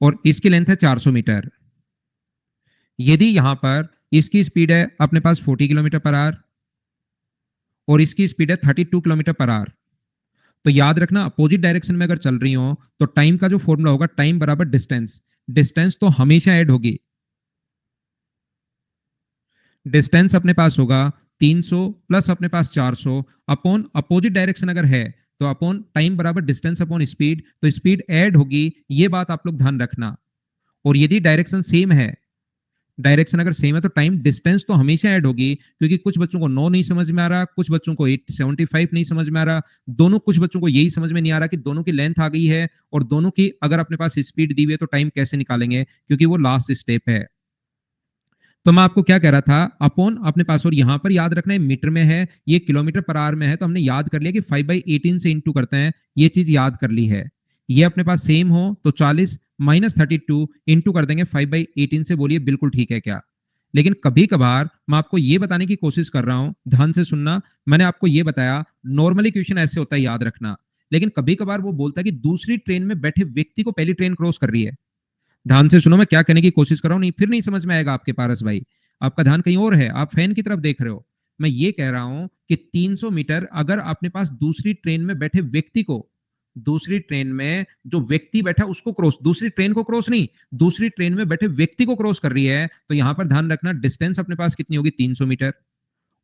और इसकी लेंथ है 400 मीटर। यदि यहां पर इसकी स्पीड है अपने पास 40 किलोमीटर पर आवर, और इसकी स्पीड है 32 किलोमीटर पर आवर, तो याद रखना अपोजिट डायरेक्शन में अगर चल रही हो तो टाइम का जो फॉर्मूला होगा, टाइम बराबर डिस्टेंस, डिस्टेंस तो हमेशा ऐड होगी। डिस्टेंस अपने पास होगा 300 प्लस अपने पास 400 अपॉन अपोजिट डायरेक्शन अगर है, तो अपॉन टाइम बराबर डिस्टेंस अपॉन स्पीड, तो स्पीड ऐड होगी। ये बात आप लोग ध्यान रखना। और यदि डायरेक्शन सेम है, डायरेक्शन अगर सेम है, तो टाइम डिस्टेंस तो हमेशा ऐड होगी, क्योंकि कुछ बच्चों को 9 नहीं समझ में आ रहा, कुछ बच्चों को 875 नहीं समझ में आ रहा, दोनों, कुछ बच्चों को यही समझ में नहीं आ रहा कि दोनों की लेंथ आ गई है और दोनों की अगर अपने पास स्पीड दी हुई है तो टाइम कैसे निकालेंगे, क्योंकि वो लास्ट स्टेप है। तो मैं आपको क्या कह रहा था, अपॉन अपने पास, और यहां पर याद रखना है मीटर में है, ये किलोमीटर पर आवर में है, तो हमने याद कर लिया कि 5/18 से इंटू करते हैं, ये चीज याद कर ली है। ये अपने पास सेम हो तो 40 माइनस 32 इंटू कर देंगे 5/18 से। बोलिए बिल्कुल ठीक है क्या? लेकिन कभी कभार मैं आपको ये बताने की कोशिश कर रहा हूं, ध्यान से सुनना। मैंने आपको ये बताया नॉर्मली क्वेश्चन ऐसे होता है, याद रखना। लेकिन कभी कभार वो बोलता है कि दूसरी ट्रेन में बैठे व्यक्ति को पहली ट्रेन क्रॉस कर रही है। ध्यान से सुनो, मैं क्या कहने की कोशिश कर रहा हूं, नहीं फिर नहीं समझ में आएगा आपके पारस भाई। आपका ध्यान कहीं और है, आप फैन की तरफ देख रहे हो। मैं ये कह रहा हूं कि 300 मीटर अगर अपने पास दूसरी ट्रेन में बैठे व्यक्ति को, दूसरी ट्रेन में जो व्यक्ति बैठा उसको क्रॉस, दूसरी ट्रेन को क्रॉस नहीं, दूसरी ट्रेन में बैठे व्यक्ति को क्रॉस कर रही है, तो यहां पर ध्यान रखना डिस्टेंस अपने पास कितनी होगी, 300 मीटर।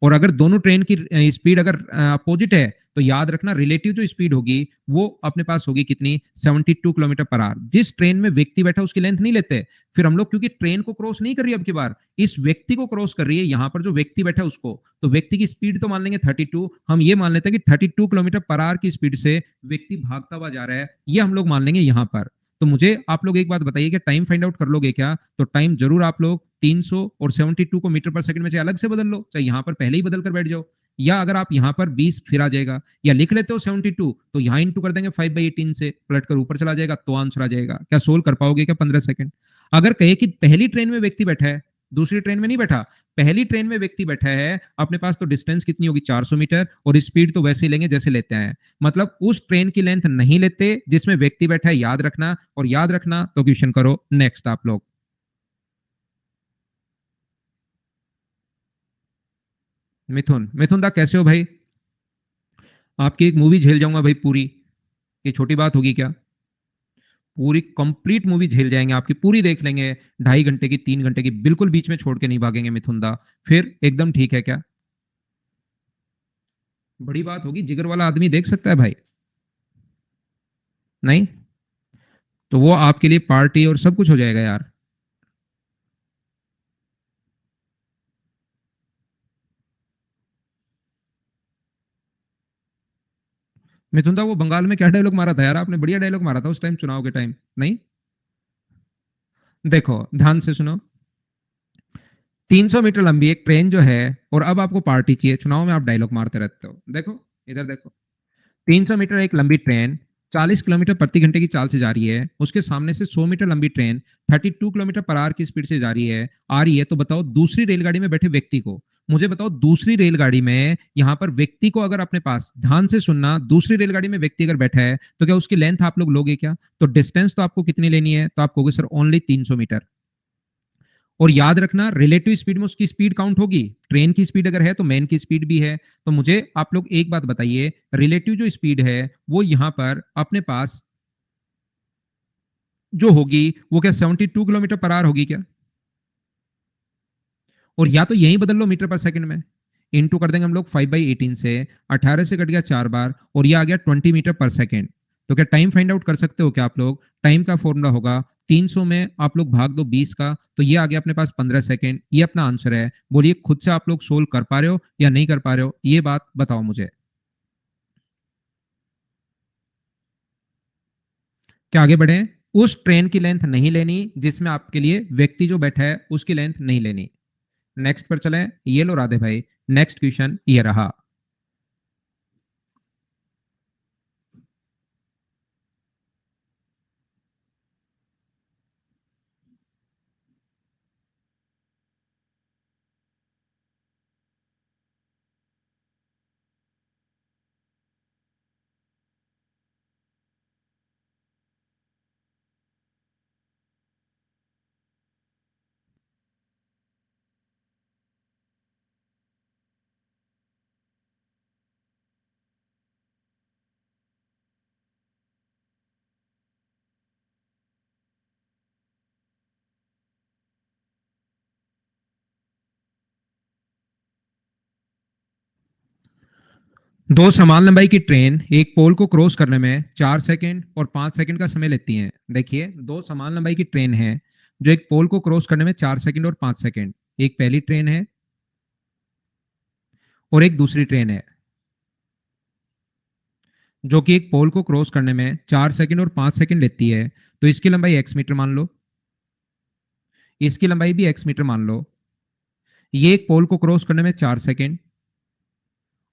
और अगर दोनों ट्रेन की स्पीड अगर अपोजिट है, तो याद रखना रिलेटिव जो स्पीड होगी वो अपने पास होगी कितनी, 72 किलोमीटर पर आवर। जिस ट्रेन में व्यक्ति बैठा उसकी लेंथ नहीं लेते, फिर हम लोग क्योंकि ट्रेन को क्रॉस नहीं कर रही अब की बार, इस व्यक्ति को क्रॉस कर रही है, यहां पर जो व्यक्ति बैठा है उसको, तो व्यक्ति की स्पीड तो मान लेंगे 32, हम ये मान लेते हैं कि 32 किलोमीटर पर आवर की स्पीड से व्यक्ति भागता हुआ जा रहा है, ये हम लोग मान लेंगे यहां पर। तो मुझे आप लोग एक बात बताइए कि टाइम फाइंड आउट कर लोगे क्या? तो टाइम जरूर आप लोग 300 और 72 को मीटर पर सेकंड में चाहे अलग से बदल लो, चाहे यहां पर पहले ही बदल कर बैठ जाओ, या अगर आप यहां पर 20 फिर आ जाएगा, या लिख लेते हो 72 तो यहां इंटू कर देंगे 5/18 से, पलट कर ऊपर चला जाएगा तो आंसर आ जाएगा। क्या सोल्व कर पाओगे क्या 15 सेकंड? अगर कहे कि पहली ट्रेन में व्यक्ति बैठा है, दूसरी ट्रेन में नहीं बैठा, पहली ट्रेन में व्यक्ति बैठा है, अपने पास तो डिस्टेंस कितनी होगी, 400 मीटर, और स्पीड तो वैसे ही लेंगे जैसे लेते हैं, मतलब उस ट्रेन की लेंथ नहीं लेते जिसमें व्यक्ति बैठा है, याद रखना। और याद रखना तो क्वेश्चन करो नेक्स्ट आप लोग। मिथुन, मिथुन दा कैसे हो भाई? आपकी एक मूवी झेल जाऊंगा भाई पूरी, ये छोटी बात होगी क्या? पूरी कंप्लीट मूवी झेल जाएंगे आपकी, पूरी देख लेंगे, 2.5 घंटे की, 3 घंटे की, बिल्कुल बीच में छोड़ के नहीं भागेंगे मिथुन दा। फिर एकदम ठीक है क्या? बड़ी बात होगी, जिगर वाला आदमी देख सकता है भाई? नहीं? तो वो आपके लिए पार्टी और सब कुछ हो जाएगा यार। मिथुन दा, वो बंगाल में क्या डायलॉग मारा था यार आपने? बढ़िया डायलॉग मारा था उस टाइम, चुनाव के टाइम। नहीं? देखो ध्यान से सुनो, 300 मीटर लंबी एक ट्रेन जो है, और अब आपको पार्टी चाहिए, चुनाव में आप डायलॉग मारते रहते हो। देखो इधर देखो, 300 मीटर एक लंबी ट्रेन 40 किलोमीटर प्रति घंटे की चाल से जा रही है, उसके सामने से 100 मीटर लंबी ट्रेन 32 किलोमीटर पर आवर की स्पीड से जा रही है, आ रही है। तो बताओ दूसरी रेलगाड़ी में बैठे व्यक्ति को, मुझे बताओ दूसरी रेलगाड़ी में यहां पर व्यक्ति को अगर अपने पास, ध्यान से सुनना, दूसरी रेलगाड़ी में व्यक्ति अगर बैठा है तो क्या उसकी लेंथ आप लोग लोगे क्या? तो डिस्टेंस तो आपको कितनी लेनी है, तो आप कहोगे सर ओनली 300 मीटर। और याद रखना रिलेटिव स्पीड में उसकी स्पीड काउंट होगी, ट्रेन की स्पीड अगर है तो मैन की स्पीड भी है। तो मुझे आप लोग एक बात बताइए, रिलेटिव जो स्पीड है वो यहां पर अपने पास जो होगी वो क्या 72 किलोमीटर पर आवर होगी क्या? और या तो यही बदल लो मीटर पर सेकंड में, इनटू कर देंगे हम लोग 5/18 से, 18 से कट गया 4 बार, और ये आ गया 20 मीटर पर सेकंड। तो क्या टाइम फाइंड आउट कर सकते हो क्या आप लोग? टाइम का फॉर्मूला होगा 300 में आप लोग भाग दो 20 का, तो ये आ गया अपने पास 15 सेकंड। ये अपना आंसर है। बोलिए खुद से आप लोग सोल्व कर पा रहे हो या नहीं कर पा रहे हो, ये बात बताओ मुझे। क्या आगे बढ़े? उस ट्रेन की लेंथ नहीं लेनी जिसमें आपके लिए व्यक्ति जो बैठा है उसकी लेंथ नहीं लेनी। नेक्स्ट पर चलें, ये लो राधे भाई, नेक्स्ट क्वेश्चन ये रहा। दो समान लंबाई की ट्रेन एक पोल को क्रॉस करने में 4 सेकंड और 5 सेकंड का समय लेती हैं। देखिए दो समान लंबाई की ट्रेन है जो एक पोल को क्रॉस करने में 4 सेकंड और 5 सेकंड, एक पहली ट्रेन है और एक दूसरी ट्रेन है जो कि एक पोल को क्रॉस करने में 4 सेकंड और 5 सेकंड लेती है। तो इसकी लंबाई एक्स मीटर मान लो, इसकी लंबाई भी एक्स मीटर मान लो। ये एक पोल को क्रॉस करने में 4 सेकंड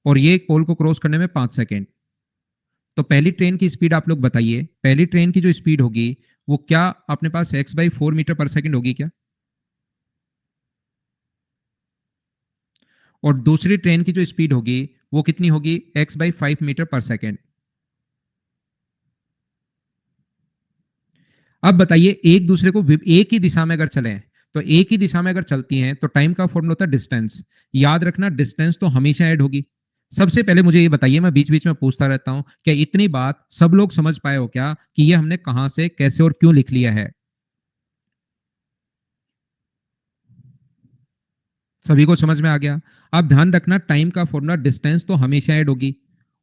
और ये एक पोल को क्रॉस करने में 5 सेकंड। तो पहली ट्रेन की स्पीड आप लोग बताइए, पहली ट्रेन की जो स्पीड होगी वो क्या अपने पास x/4 मीटर पर सेकंड होगी क्या? और दूसरी ट्रेन की जो स्पीड होगी वो कितनी होगी, x/5 मीटर पर सेकंड। अब बताइए एक दूसरे को एक ही दिशा में अगर चलें, तो एक ही दिशा में अगर चलती हैं तो टाइम का फॉर्मूला होता है डिस्टेंस। याद रखना डिस्टेंस तो हमेशा ऐड होगी। सबसे पहले मुझे ये बताइए, मैं बीच बीच में पूछता रहता हूं, क्या इतनी बात सब लोग समझ पाए हो क्या कि ये हमने कहां से कैसे और क्यों लिख लिया है? सभी को समझ में आ गया? आप ध्यान रखना टाइम का फॉर्मूला डिस्टेंस तो हमेशा ऐड होगी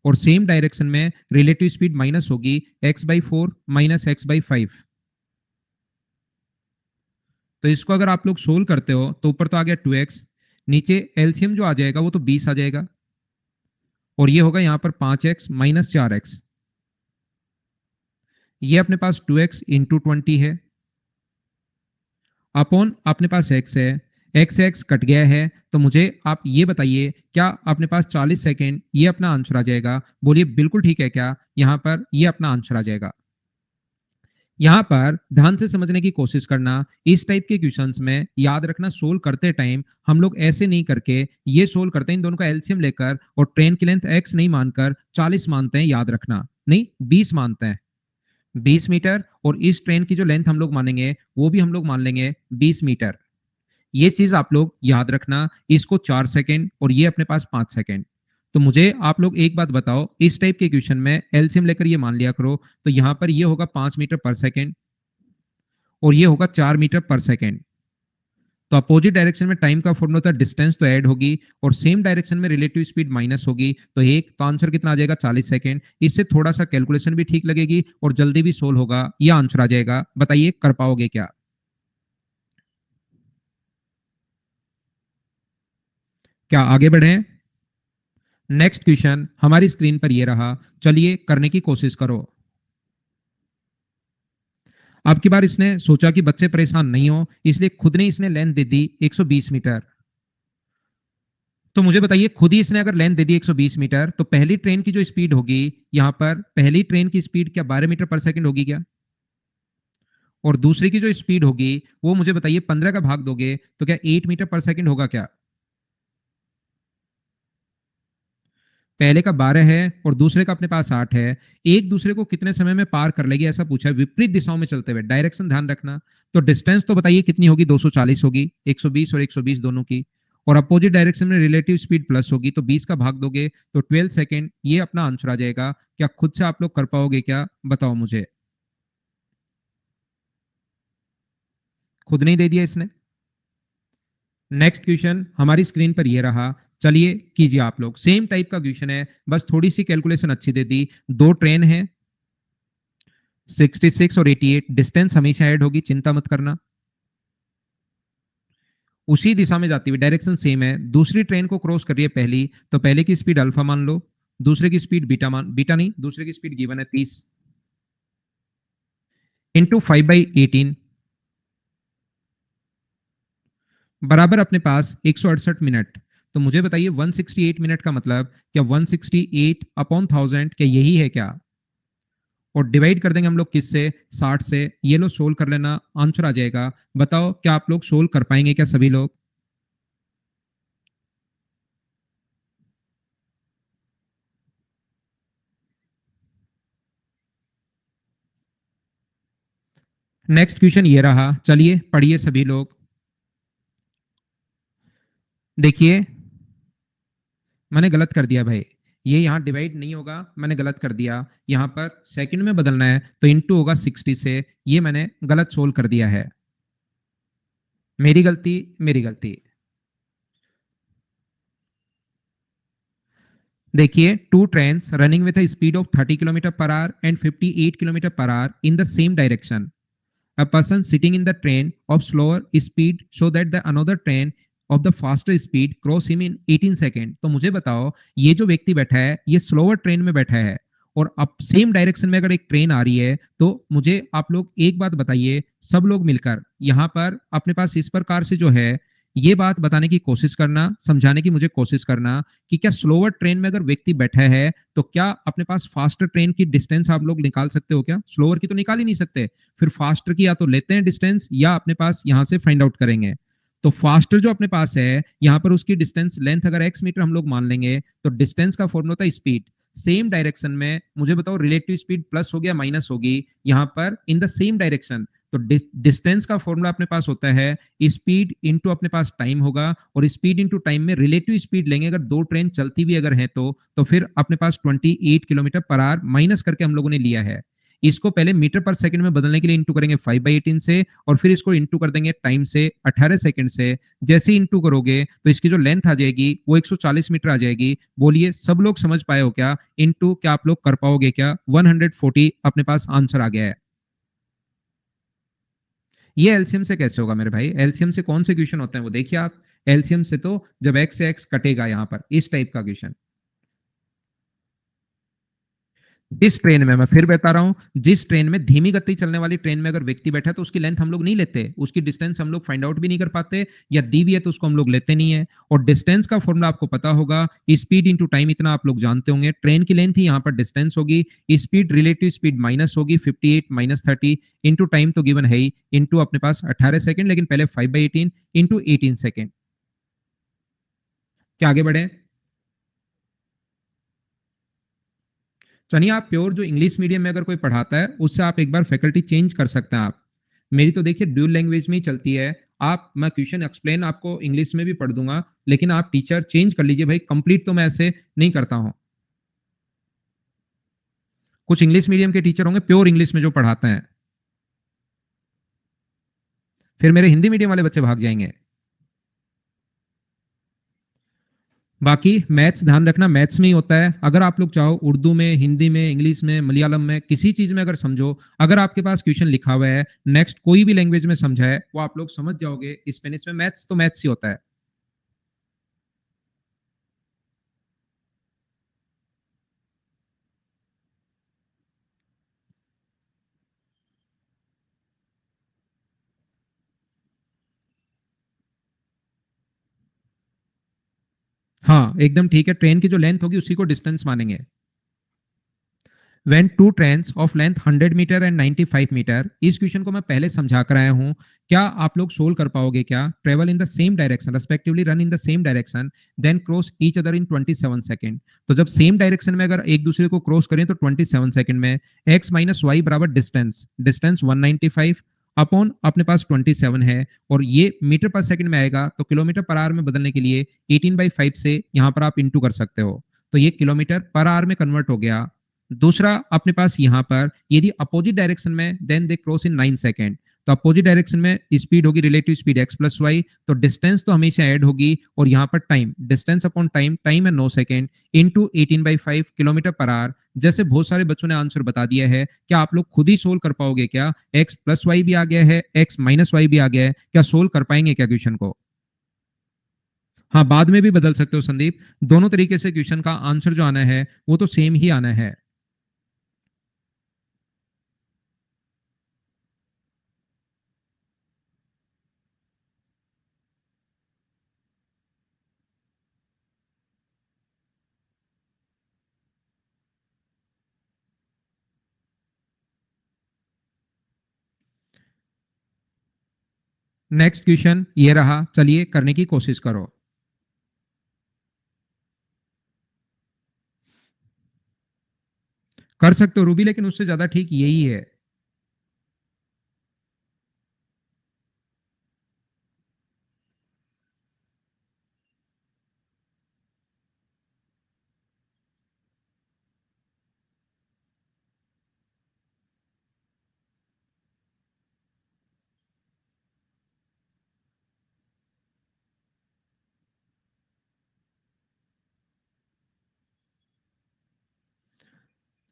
और सेम डायरेक्शन में रिलेटिव स्पीड माइनस होगी x/4 माइनस x/5। तो इसको अगर आप लोग सोल्व करते हो तो ऊपर तो आ गया 2x, नीचे एलसीएम जो आ जाएगा वो तो 20 आ जाएगा और ये होगा यहां पर 5x माइनस 4x। ये अपने पास 2x इंटू 20 है अपॉन अपने पास x है। x x कट गया है तो मुझे आप ये बताइए क्या अपने पास 40 सेकेंड ये अपना आंसर आ जाएगा? बोलिए बिल्कुल ठीक है क्या यहां पर ये अपना आंसर आ जाएगा? यहां पर ध्यान से समझने की कोशिश करना। इस टाइप के क्वेश्चंस में याद रखना सोल्व करते टाइम हम लोग ऐसे नहीं करके ये सोल्व करते हैं इन दोनों का एलसीएम लेकर और ट्रेन की लेंथ x नहीं मानकर 40 मानते हैं। याद रखना नहीं 20 मानते हैं, 20 मीटर। और इस ट्रेन की जो लेंथ हम लोग मानेंगे वो भी हम लोग मान लेंगे 20 मीटर। ये चीज आप लोग याद रखना। इसको 4 सेकेंड और ये अपने पास 5 सेकेंड। तो मुझे आप लोग एक बात बताओ, इस टाइप के क्वेश्चन में एलसीएम लेकर ये मान लिया करो। तो यहां पर ये होगा 5 मीटर पर सेकेंड और ये होगा 4 मीटर पर सेकेंड। तो अपोजिट डायरेक्शन में टाइम का फॉर्मूला था डिस्टेंस तो ऐड होगी और सेम डायरेक्शन में रिलेटिव स्पीड माइनस होगी। तो एक तो आंसर कितना आ जाएगा 40 सेकेंड। इससे थोड़ा सा कैलकुलेशन भी ठीक लगेगी और जल्दी भी सोल्व होगा। यह आंसर आ जाएगा। बताइए कर पाओगे क्या? क्या आगे बढ़े? नेक्स्ट क्वेश्चन हमारी स्क्रीन पर ये रहा, चलिए करने की कोशिश करो। अब की बार इसने सोचा कि बच्चे परेशान नहीं हो, इसलिए खुद ने इसने लेंथ दे दी 120 मीटर। तो मुझे बताइए खुद ही इसने अगर लेंथ दे दी 120 मीटर तो पहली ट्रेन की जो स्पीड होगी यहां पर पहली ट्रेन की स्पीड क्या 12 मीटर पर सेकंड होगी क्या? और दूसरी की जो स्पीड होगी वो मुझे बताइए 15 का भाग दोगे तो क्या 8 मीटर पर सेकंड होगा क्या? पहले का 12 है और दूसरे का अपने पास 8 है। एक दूसरे को कितने समय में पार कर लेगी ऐसा पूछा है, विपरीत दिशाओं में चलते हुए। डायरेक्शन ध्यान रखना। तो डिस्टेंस तो बताइए कितनी होगी? 240 होगी, 120 और 120 दोनों की। और अपोजिट डायरेक्शन में रिलेटिव स्पीड प्लस होगी तो 20 का भाग दोगे तो 12 सेकेंड। ये अपना आंसर आ जाएगा। क्या खुद से आप लोग कर पाओगे क्या? बताओ मुझे। खुद नहीं दे दिया इसने। नेक्स्ट क्वेश्चन हमारी स्क्रीन पर ये रहा, चलिए कीजिए आप लोग। सेम टाइप का क्वेश्चन है, बस थोड़ी सी कैलकुलेशन अच्छी दे दी। दो ट्रेन है 66 और 88, डिस्टेंस हमेशा ऐड होगी, चिंता मत करना। उसी दिशा में जाती हुई, डायरेक्शन सेम है। दूसरी ट्रेन को क्रॉस कर रही है पहली, तो पहले की स्पीड अल्फा मान लो, दूसरे की स्पीड बीटा नहीं, दूसरे की स्पीड गिवन है 30 इंटू 5/18 बराबर अपने पास 168 मिनट। तो मुझे बताइए 168 मिनट का मतलब क्या 168 अपॉन 1000 क्या यही है क्या? और डिवाइड कर देंगे हम लोग किससे? 60 से। ये लो सोल्व कर लेना, आंसर आ जाएगा। बताओ क्या आप लोग सोल्व कर पाएंगे क्या सभी लोग? नेक्स्ट क्वेश्चन ये रहा, चलिए पढ़िए सभी लोग। देखिए मैंने गलत कर दिया भाई, ये यहाँ डिवाइड नहीं होगा, मैंने गलत कर दिया। यहाँ पर सेकंड में बदलना है तो इनटू होगा 60 से। ये मैंने गलत सोल्व कर दिया है, मेरी गलती, मेरी गलती। देखिए two trains running with a speed of 30 kilometre per hour and 58 kilometre per hour in the same direction. A person sitting in the train of slower speed so that the another train of the faster speed cross him in 18 second. तो मुझे बताओ ये जो व्यक्ति बैठा है ये स्लोअर ट्रेन में बैठा है और अब सेम डायरेक्शन में अगर एक ट्रेन आ रही है तो मुझे आप लोग एक बात बताइए, सब लोग मिलकर यहां पर अपने पास इस प्रकार से जो है ये बात बताने की कोशिश करना, समझाने की मुझे कोशिश करना कि क्या स्लोअर ट्रेन में अगर व्यक्ति बैठा है तो क्या अपने पास फास्टर ट्रेन की डिस्टेंस आप लोग निकाल सकते हो क्या? स्लोअर की तो निकाल ही नहीं सकते, फिर फास्टर की या तो लेते हैं डिस्टेंस या अपने पास यहां से फाइंड आउट करेंगे। तो फास्टर जो अपने पास है यहां पर उसकी डिस्टेंस लेंथ अगर x मीटर हम लोग मान लेंगे तो डिस्टेंस का फॉर्मूला होता है स्पीड। सेम डायरेक्शन में, मुझे बताओ रिलेटिव स्पीड प्लस होगी या माइनस होगी यहाँ पर इन द सेम डायरेक्शन। तो डिस्टेंस का फॉर्मूला अपने पास होता है स्पीड इनटू अपने पास टाइम होगा, और स्पीड इनटू टाइम में रिलेटिव स्पीड लेंगे अगर दो ट्रेन चलती भी अगर है तो फिर अपने पास 28 किलोमीटर पर आवर माइनस करके हम लोगों ने लिया है। इसको पहले मीटर पर सेकंड में बदलने के लिए इंटू करेंगे 5/18 से, और फिर इसको इंटू कर देंगे टाइम से 18 सेकंड से। जैसे इंटू करोगे तो इसकी जो लेंथ आ जाएगी वो 140 मीटर आ जाएगी। बोलिए सब लोग समझ पाए हो क्या? इंटू क्या आप लोग कर पाओगे क्या? 140 अपने पास आंसर आ गया है। ये एलसीएम से कैसे होगा मेरे भाई? एलसीएम से कौन से क्वेश्चन होते हैं वो देखिए आप। एलसीएम से तो जब एक्स से एक्स कटेगा यहाँ पर, इस टाइप का क्वेश्चन। जिस ट्रेन में, मैं फिर बता रहा हूं, जिस ट्रेन में धीमी गति चलने वाली ट्रेन में अगर व्यक्ति बैठा है तो उसकी लेंथ हम लोग नहीं लेते, उसकी डिस्टेंस हम लोग फाइंड आउट भी नहीं कर पाते, या दी भी है तो उसको हम लोग लेते नहीं है। और डिस्टेंस का फॉर्मूला आपको पता होगा, स्पीड इंटू टाइम, इतना आप लोग जानते होंगे। ट्रेन की लेंथ ही यहाँ पर डिस्टेंस होगी, स्पीड रिलेटिव स्पीड माइनस होगी 58 माइनस 30 इंटू टाइम तो गिवन है ही, इंटू अपने पास 18 सेकंड, लेकिन पहले 5/18 इंटू 18 सेकंड। क्या आगे बढ़े? चलिए, आप प्योर जो इंग्लिश मीडियम में अगर कोई पढ़ाता है उससे आप एक बार फैकल्टी चेंज कर सकते हैं आप। मेरी तो देखिए ड्यूल लैंग्वेज में ही चलती है। आप, मैं क्वेश्चन एक्सप्लेन आपको इंग्लिश में भी पढ़ दूंगा, लेकिन आप टीचर चेंज कर लीजिए भाई, कंप्लीट तो मैं ऐसे नहीं करता हूं। कुछ इंग्लिश मीडियम के टीचर होंगे प्योर इंग्लिश में जो पढ़ाते हैं, फिर मेरे हिंदी मीडियम वाले बच्चे भाग जाएंगे। बाकी मैथ्स ध्यान रखना, मैथ्स में ही होता है। अगर आप लोग चाहो उर्दू में, हिंदी में, इंग्लिश में, मलयालम में, किसी चीज में अगर समझो, अगर आपके पास क्वेश्चन लिखा हुआ है नेक्स्ट कोई भी लैंग्वेज में समझा है वो आप लोग समझ जाओगे। स्पेनिश में मैथ्स तो मैथ्स ही होता है। हाँ एकदम ठीक है, ट्रेन की जो लेंथ होगी उसी को डिस्टेंस मानेंगे। When two trains of length 100 metre and 95 metre, इस क्वेश्चन को मैं पहले समझा कर आया हूं, क्या आप लोग सोल्व कर पाओगे क्या? Travel in the same direction respectively, run in the same direction, then cross each other in 27 second. तो जब सेम डायरेक्शन में अगर एक दूसरे को क्रॉस करें तो 27 सेकंड में x माइनस वाई बराबर डिस्टेंस, डिस्टेंस 195 अपॉन अपने पास 27 है, और ये मीटर पर सेकंड में आएगा तो किलोमीटर पर आवर में बदलने के लिए 18/5 से यहाँ पर आप इंटू कर सकते हो, तो ये किलोमीटर पर आवर में कन्वर्ट हो गया। दूसरा अपने पास यहाँ पर यदि अपोजिट डायरेक्शन में, then they cross in 9 second, तो अपोजिट डायरेक्शन में स्पीड होगी relative speed x plus Y, तो डिस्टेंस तो हमेशा ऐड होगी, और यहाँ पर time, distance upon time, time है 9 second into 18/5 kilometre per hour. जैसे बहुत सारे बच्चों ने आंसर बता दिया है, क्या आप लोग खुद ही सोल्व कर पाओगे क्या? x प्लस वाई भी आ गया है, x माइनस वाई भी आ गया है, क्या सोल्व कर पाएंगे क्या क्वेश्चन को? हाँ बाद में भी बदल सकते हो संदीप, दोनों तरीके से क्वेश्चन का आंसर जो आना है वो तो सेम ही आना है। नेक्स्ट क्वेश्चन ये रहा, चलिए करने की कोशिश करो। कर सकते हो रूबी, लेकिन उससे ज्यादा ठीक यही है।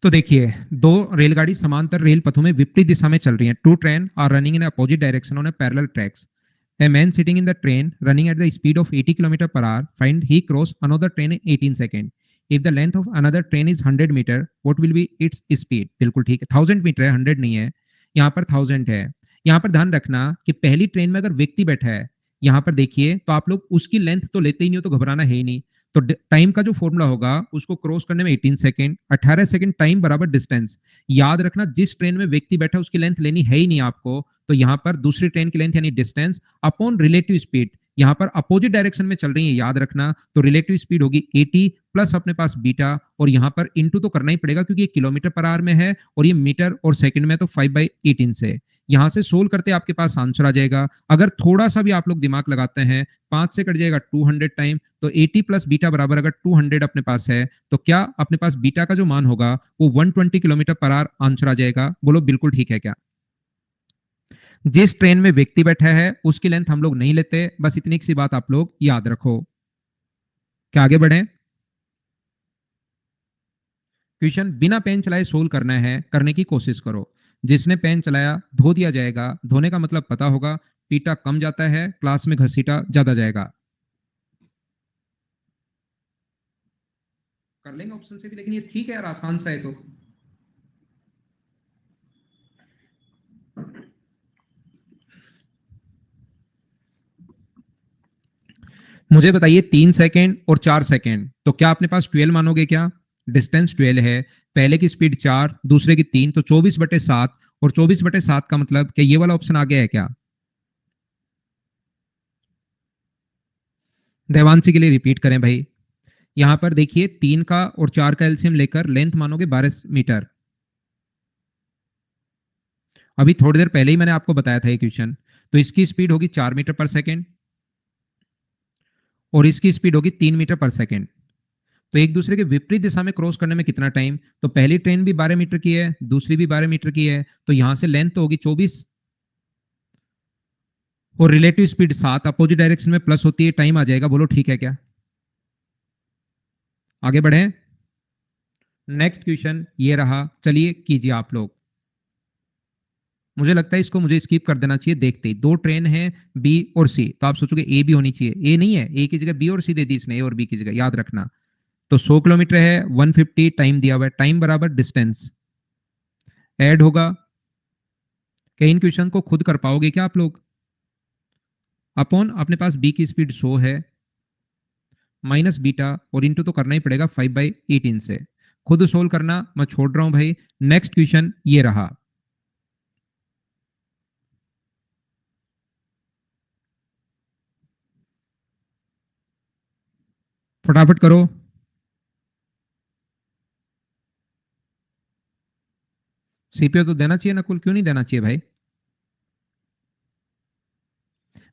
तो देखिए, दो रेलगाड़ी समांतर रेल पथों में विपरीत दिशा में चल रही हैं। Two train are running in opposite direction on a parallel tracks. A man sitting in the train running at the speed of 80 km per hour find he cross another train in 18 seconds. If the length of another train is 100 meter, what will be its speed? बिल्कुल ठीक है, 1000 मीटर है, 100 नहीं है, यहाँ पर 1000 है। यहाँ पर ध्यान रखना कि पहली ट्रेन में अगर व्यक्ति बैठा है, यहाँ पर देखिए तो आप लोग उसकी लेंथ तो लेते ही नहीं हो, तो घबराना है ही नहीं। तो टाइम का जो फॉर्मूला होगा उसको क्रॉस करने में 18 सेकंड, 18 सेकंड टाइम बराबर डिस्टेंस। याद रखना जिस ट्रेन में व्यक्ति बैठा है उसकी लेंथ लेनी है ही नहीं आपको, तो यहाँ पर दूसरी ट्रेन की लेंथ यानी डिस्टेंस अपॉन रिलेटिव स्पीड, यहाँ पर अपोजिट डायरेक्शन में चल रही है, याद रखना। तो रिलेटिव स्पीड होगी 80 प्लस अपने पास बीटा, और यहाँ पर इंटू तो करना ही पड़ेगा क्योंकि ये किलोमीटर पर आवर में है और ये मीटर और सेकंड में, तो 5/18 से यहाँ से सोल्व करते आपके पास आंसर आ जाएगा। अगर थोड़ा सा भी आप लोग दिमाग लगाते हैं, 5 से कट जाएगा 200 टाइम, तो 80 प्लस बीटा बराबर अगर 200 अपने पास है, तो क्या अपने पास बीटा का जो मान होगा वो 120 किलोमीटर पर आवर आंसर आ जाएगा। बोलो बिल्कुल ठीक है क्या? जिस ट्रेन में व्यक्ति बैठा है उसकी लेंथ हम लोग नहीं लेते, बस इतनी सी बात आप लोग याद रखो। क्या आगे बढ़े? क्वेश्चन बिना पेन चलाए सोल्व करना है, करने की कोशिश करो। जिसने पेन चलाया धो दिया जाएगा। धोने का मतलब पता होगा, पीटा कम जाता है, क्लास में घसीटा ज्यादा जाएगा। कर लेंगे ऑप्शन से भी, लेकिन ये ठीक है यार, आसान सा है। तो मुझे बताइए 3 सेकेंड और 4 सेकेंड, तो क्या अपने पास 12 मानोगे क्या? डिस्टेंस 12 है, पहले की स्पीड 4, दूसरे की 3, तो 24/7, और 24/7 का मतलब क्या ये वाला ऑप्शन आ गया है क्या? देवांशी के लिए रिपीट करें भाई। यहां पर देखिए 3 का और 4 का एलसीएम लेकर लेंथ मानोगे 12 मीटर। अभी थोड़ी देर पहले ही मैंने आपको बताया था ये क्वेश्चन। तो इसकी स्पीड होगी 4 मीटर पर सेकेंड और इसकी स्पीड होगी 3 मीटर पर सेकेंड। तो एक दूसरे के विपरीत दिशा में क्रॉस करने में कितना टाइम? तो पहली ट्रेन भी 12 मीटर की है, दूसरी भी 12 मीटर की है, तो यहां से लेंथ तो होगी 24 और रिलेटिव स्पीड 7, अपोजिट डायरेक्शन में प्लस होती है, टाइम आ जाएगा। बोलो ठीक है क्या? आगे बढ़े। नेक्स्ट क्वेश्चन ये रहा, चलिए कीजिए आप लोग। मुझे लगता है इसको मुझे स्किप कर देना चाहिए। देखते ही दो ट्रेन है बी और सी, तो आप सोचोगे ए भी होनी चाहिए, ए नहीं है, ए की जगह बी और सी दे दी इसने, ए और बी की जगह, याद रखना। तो 100 किलोमीटर है, 150 टाइम दिया हुआ है, टाइम बराबर डिस्टेंस ऐड होगा। क्या इन क्वेश्चन को खुद कर पाओगे क्या आप लोग? अपॉन अपने पास बी की स्पीड 100 है, माइनस बीटा, और इंटू तो करना ही पड़ेगा 5/18 से। खुद सोल्व करना, मैं छोड़ रहा हूं भाई। नेक्स्ट क्वेश्चन ये रहा, फटाफट करो। सीपीयू तो देना चाहिए ना, कुल क्यों नहीं देना चाहिए भाई?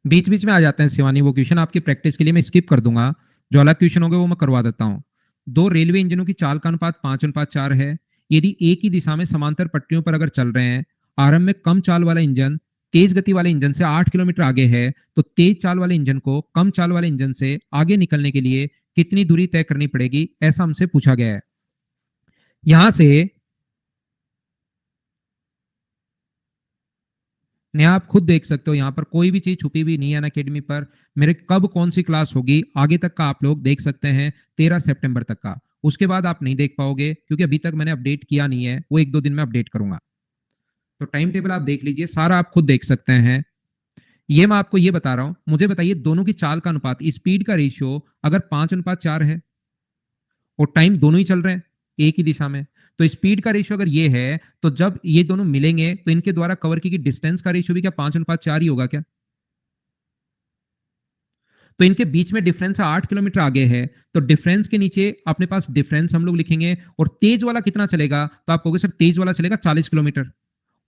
बीच बीच में आ जाते हैं शिवानी वो क्वेश्चन, आपकी प्रैक्टिस के लिए मैं स्किप कर दूंगा। जो अलग क्वेश्चन होंगे वो मैं करवा देता हूं। दो रेलवे इंजनों की चाल का अनुपात 5:4 है। यदि एक ही दिशा में समांतर पट्टियों पर अगर चल रहे हैं, आरंभ में कम चाल वाला इंजन तेज गति वाले इंजन से 8 किलोमीटर आगे है, तो तेज चाल वाले इंजन को कम चाल वाले इंजन से आगे निकलने के लिए कितनी दूरी तय करनी पड़ेगी, ऐसा हमसे पूछा गया है। यहां से ने आप खुद देख सकते हो, यहाँ पर कोई भी चीज छुपी हुई नहीं है अकेडमी पर। मेरे कब कौन सी क्लास होगी आगे तक का आप लोग देख सकते हैं, 13 सितंबर तक का। उसके बाद आप नहीं देख पाओगे क्योंकि अभी तक मैंने अपडेट किया नहीं है, वो 1-2 दिन में अपडेट करूंगा। तो टाइम टेबल आप देख लीजिए, सारा आप खुद देख सकते हैं। ये मैं आपको ये बता रहा हूं, मुझे बताइए दोनों की चाल का अनुपात, स्पीड का रेशियो अगर 5:4 है और टाइम दोनों ही चल रहे हैं एक ही दिशा में, तो स्पीड का रेशियो अगर ये है, तो जब ये दोनों मिलेंगे तो इनके द्वारा कवर की डिस्टेंस का रेशियो भी क्या 5:4 ही होगा क्या? तो इनके बीच में डिफरेंस 8 किलोमीटर आगे है, तो डिफरेंस के नीचे अपने पास डिफरेंस हम लोग लिखेंगे। और तेज वाला कितना चलेगा, तो आप कहोगे सर तेज वाला चलेगा 40 किलोमीटर,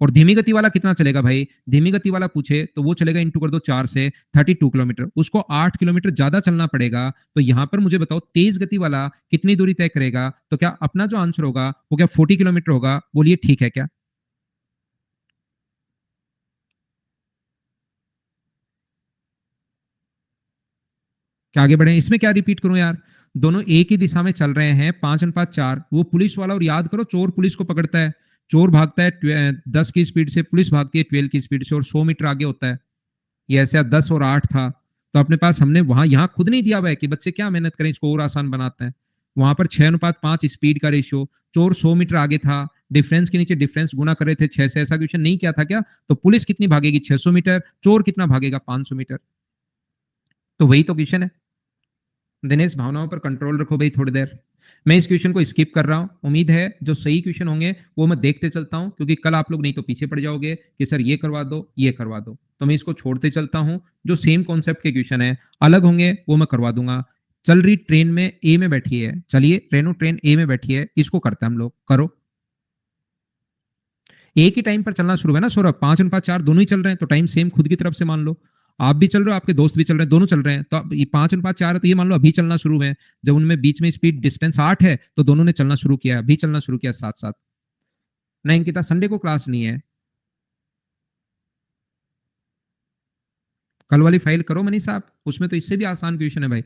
और धीमी गति वाला कितना चलेगा भाई? धीमी गति वाला पूछे तो वो चलेगा इंटू कर दो 4 से 32 किलोमीटर, उसको 8 किलोमीटर ज्यादा चलना पड़ेगा। तो यहां पर मुझे बताओ तेज गति वाला कितनी दूरी तय करेगा, तो क्या अपना जो आंसर होगा वो क्या 40 किलोमीटर होगा? बोलिए ठीक है क्या? क्या आगे बढ़े? इसमें क्या रिपीट करूं यार, दोनों एक ही दिशा में चल रहे हैं, 5:4। वो पुलिस वाला, और याद करो चोर पुलिस को पकड़ता है, चोर भागता है 10 की स्पीड से, पुलिस भागती है 12 की स्पीड से, और 100 मीटर आगे होता है। ये ऐसे 10 और 8 था, तो अपने पास हमने वहां यहाँ खुद नहीं दिया हुआ है कि बच्चे क्या मेहनत करें, इसको और आसान बनाते हैं। वहां पर 6:5 स्पीड का रेशियो, चोर 100 मीटर आगे था, डिफरेंस के नीचे डिफरेंस गुना कर रहे थे 6 से, ऐसा क्वेश्चन नहीं किया था क्या? तो पुलिस कितनी भागेगी 600 मीटर, चोर कितना भागेगा 500 मीटर। तो वही तो क्वेश्चन है। दिनेश भावनाओं पर कंट्रोल रखो भाई थोड़ी देर। मैं इस क्वेश्चन को स्किप कर रहा हूँ। उम्मीद है जो सही क्वेश्चन होंगे वो मैं देखते चलता हूँ, क्योंकि कल आप लोग नहीं तो पीछे पड़ जाओगे कि सर ये करवा दो, ये करवा दो। तो मैं इसको छोड़ते चलता हूँ। जो सेम कॉन्सेप्ट के क्वेश्चन है, अलग होंगे वो मैं करवा दूंगा। चल रही ट्रेन में ए में बैठी है, चलिए रेनू ट्रेन ए में बैठी है, इसको करते हैं हम लोग। करो। एक ही टाइम पर चलना शुरू है ना सौरभ, 5 और 5 4 दोनों ही चल रहे हैं, तो टाइम सेम खुद की तरफ से मान लो। आप भी चल रहे हो, आपके दोस्त भी चल रहे हैं, दोनों चल रहे हैं, तो अब ये 5 और 5 4 है, तो ये मान लो अभी चलना शुरू है। जब उनमें बीच में स्पीड डिस्टेंस 8 है, तो दोनों ने चलना शुरू किया, अभी चलना शुरू किया साथ साथ। नहीं अंकिता, संडे को क्लास नहीं है। कल वाली फाइल करो मनीष साहब, उसमें तो इससे भी आसान क्वेश्चन है भाई।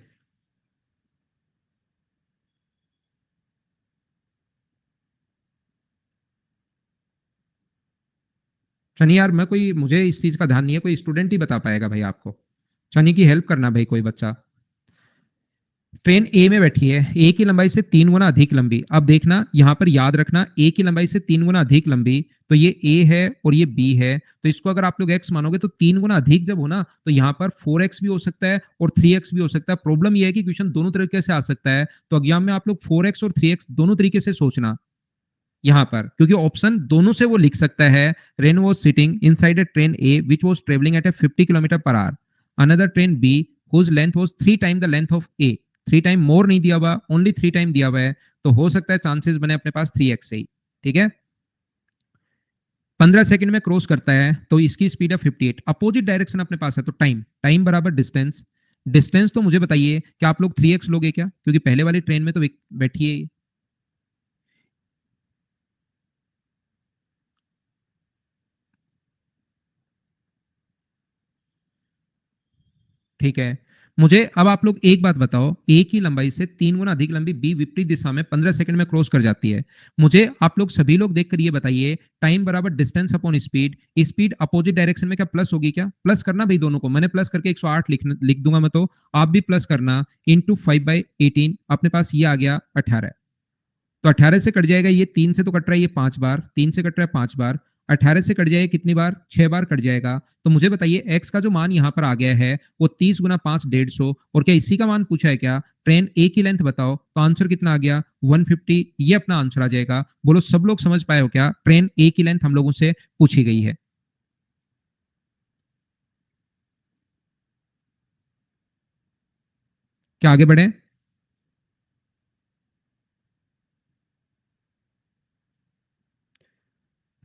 शनि यार, मैं कोई, मुझे इस चीज का ध्यान नहीं है, कोई स्टूडेंट ही बता पाएगा भाई आपको। शनि की हेल्प करना भाई, कोई बच्चा। ट्रेन ए में बैठी है, ए की लंबाई से 3 गुना अधिक लंबी। अब देखना यहां पर याद रखना, ए की लंबाई से 3 गुना अधिक लंबी, तो ये ए है और ये बी है। तो इसको अगर आप लोग एक्स मानोगे, तो 3 गुना अधिक जब हो ना, तो यहाँ पर 4x भी हो सकता है और 3x भी हो सकता है। प्रॉब्लम यह है कि क्वेश्चन दोनों तरीके से आ सकता है, तो एग्जाम में आप लोग 4x और 3x दोनों तरीके से सोचना यहाँ पर, क्योंकि ऑप्शन दोनों से वो लिख सकता है। Rain was sitting inside a train A which was travelling at a 50 kilometre per hour. Another train B whose length was 3 time the length of A. 3 time more नहीं दिया हुआ, ओनली 3 टाइम दिया हुआ है, तो हो सकता है चांसेस बने अपने पास 3x से ही। ठीक है। 15 सेकंड में क्रॉस करता है, तो इसकी स्पीड है 58। अपोजिट डायरेक्शन अपने पास है, तो टाइम टाइम बराबर डिस्टेंस। डिस्टेंस तो मुझे बताइए कि आप लोग 3x लोगे क्या, क्योंकि पहले वाली ट्रेन में तो बैठी है। ठीक है। मुझे अब आप लोग एक बात बताओ, ए की लंबाई से 3 गुना अधिक लंबी बी विपरीत दिशा में 15 सेकंड में क्रॉस कर जाती है। मुझे आप लोग सभी लोग देखकर ये बताइए, टाइम बराबर distance upon speed. Speed opposite direction में क्या प्लस होगी क्या? प्लस करना भाई दोनों को, मैंने प्लस करके 108 लिख दूंगा मैं, तो आप भी प्लस करना। इंटू 5/18 अपने पास ये आ गया 18। तो 18 से कट जाएगा ये, 3 से तो कट रहा है ये 5 बार, 3 से कट रहा है 5 बार, 18 से कट जाएगा कितनी बार? 6 बार कट जाएगा। तो मुझे बताइए एक्स का जो मान यहाँ पर आ गया है वो 30 गुना 5 150, और क्या इसी का मान पूछा है क्या? ट्रेन ए की लेंथ बताओ, तो आंसर कितना आ गया? 150। ये अपना आंसर आ जाएगा। बोलो सब लोग समझ पाए हो क्या? ट्रेन ए की लेंथ हम लोगों से पूछी गई है। क्या आगे बढ़े?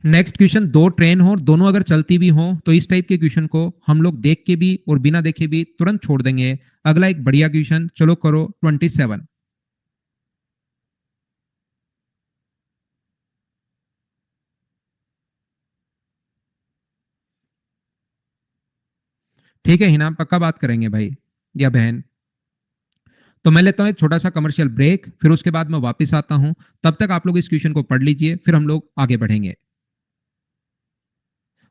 नेक्स्ट क्वेश्चन, दो ट्रेन हो, दोनों अगर चलती भी हो, तो इस टाइप के क्वेश्चन को हम लोग देख के भी और बिना देखे भी तुरंत छोड़ देंगे। अगला एक बढ़िया क्वेश्चन, चलो करो 27। ठीक है हिना, पक्का बात करेंगे भाई या बहन। तो मैं लेता हूं एक छोटा सा कमर्शियल ब्रेक, फिर उसके बाद मैं वापस आता हूं। तब तक आप लोग इस क्वेश्चन को पढ़ लीजिए, फिर हम लोग आगे बढ़ेंगे।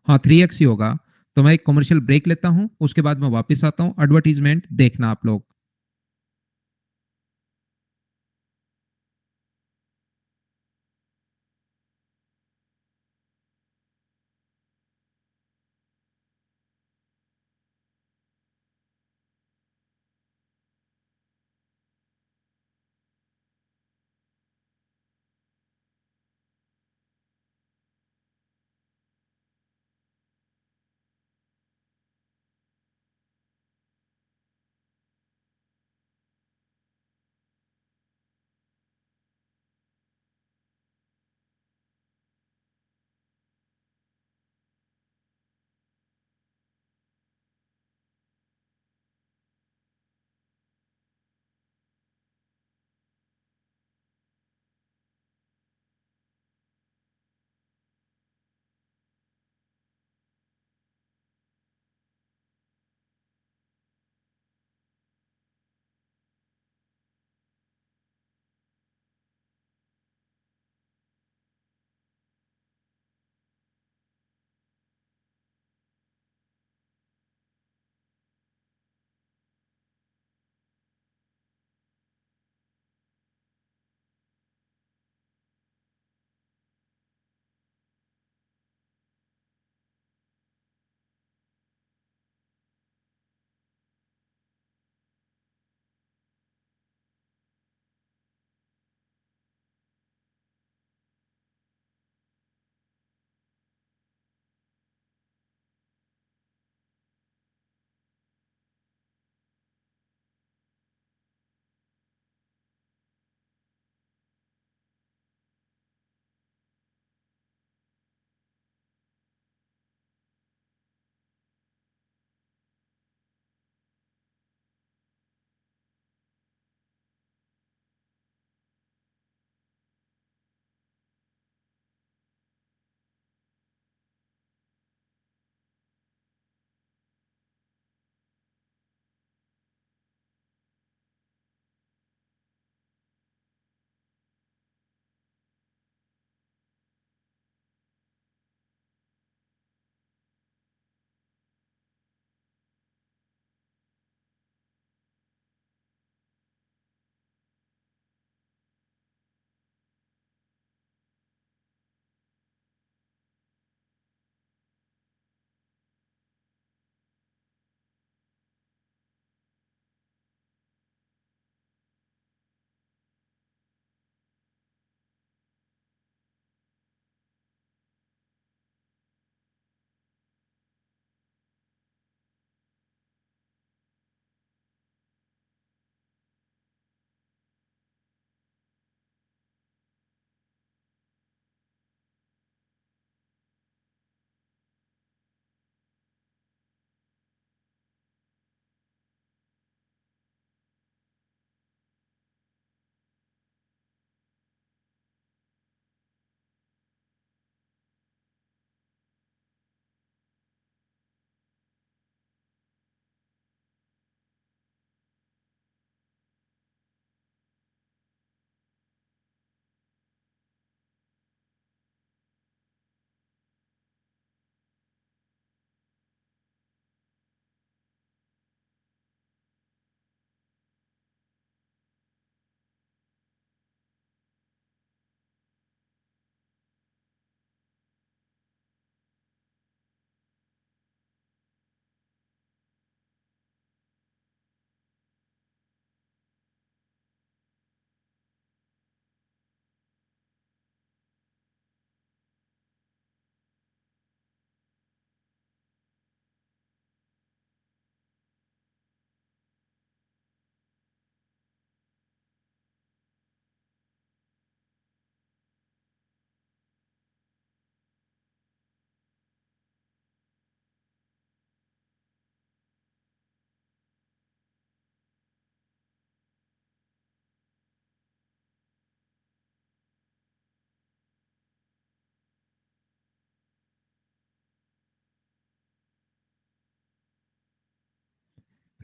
हाँ 3x ही होगा। तो मैं एक कमर्शियल ब्रेक लेता हूं, उसके बाद मैं वापस आता हूं। एडवर्टीजमेंट देखना आप लोग।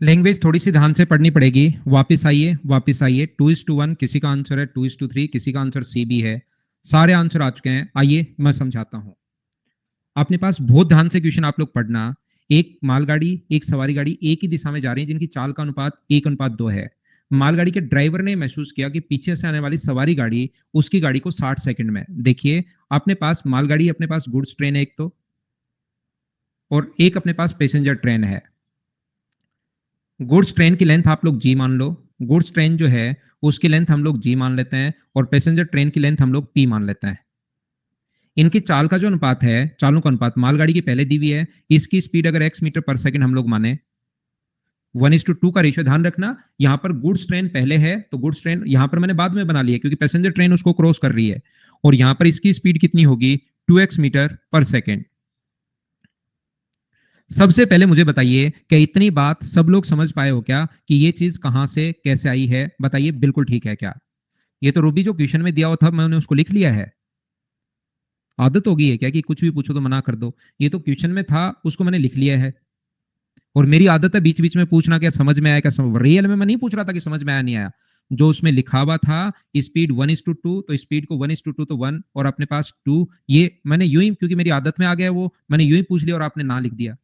लैंग्वेज थोड़ी सी ध्यान से पढ़नी पड़ेगी। वापस आइए, वापस आइए। 2:1 किसी का आंसर है, 2:3 किसी का आंसर सी भी है। सारे आंसर आ चुके हैं। आइए मैं समझाता हूं। अपने पास बहुत ध्यान से क्वेश्चन आप लोग पढ़ना। एक मालगाड़ी, एक सवारी गाड़ी एक ही दिशा में जा रही है, जिनकी चाल का अनुपात 1:2 है। मालगाड़ी के ड्राइवर ने महसूस किया कि पीछे से आने वाली सवारी गाड़ी उसकी गाड़ी को 60 सेकंड में। देखिए, अपने पास मालगाड़ी, अपने पास गुड्स ट्रेन है एक तो, और एक अपने पास पैसेंजर ट्रेन है। गुड्स ट्रेन की लेंथ आप लोग जी मान लो। गुड्स ट्रेन जो है उसकी लेंथ हम लोग जी मान लेते हैं, और पैसेंजर ट्रेन की लेंथ हम लोग पी मान लेते हैं। इनकी चाल का जो अनुपात है, चालों का अनुपात मालगाड़ी की पहले दी हुई है। इसकी स्पीड अगर x मीटर पर सेकंड हम लोग माने, 1:2 का रेशियो ध्यान रखना। यहां पर गुड्स ट्रेन पहले है तो गुड्स ट्रेन यहां पर मैंने बाद में बना लिया, क्योंकि पैसेंजर ट्रेन उसको क्रॉस कर रही है। और यहां पर इसकी स्पीड कितनी होगी, 2x मीटर पर सेकंड। सबसे पहले मुझे बताइए क्या इतनी बात सब लोग समझ पाए हो क्या, कि ये चीज कहां से कैसे आई है? बताइए, बिल्कुल ठीक है क्या? ये तो रूबी जो क्वेश्चन में दिया हुआ था मैंने उसको लिख लिया है। आदत हो गई है क्या कि कुछ भी पूछो तो मना कर दो? ये तो क्वेश्चन में था, उसको मैंने लिख लिया है। और मेरी आदत है बीच बीच में पूछना, क्या समझ में आया, क्या समझ रियल में मैं नहीं पूछ रहा था कि समझ में आया नहीं आया। जो उसमें लिखा हुआ था स्पीड 1:2, तो स्पीड को 1:2 तो 1 और अपने पास 2, ये मैंने यूं ही, क्योंकि मेरी आदत में आ गया वो, मैंने यूं ही पूछ लिया और आपने ना लिख दिया।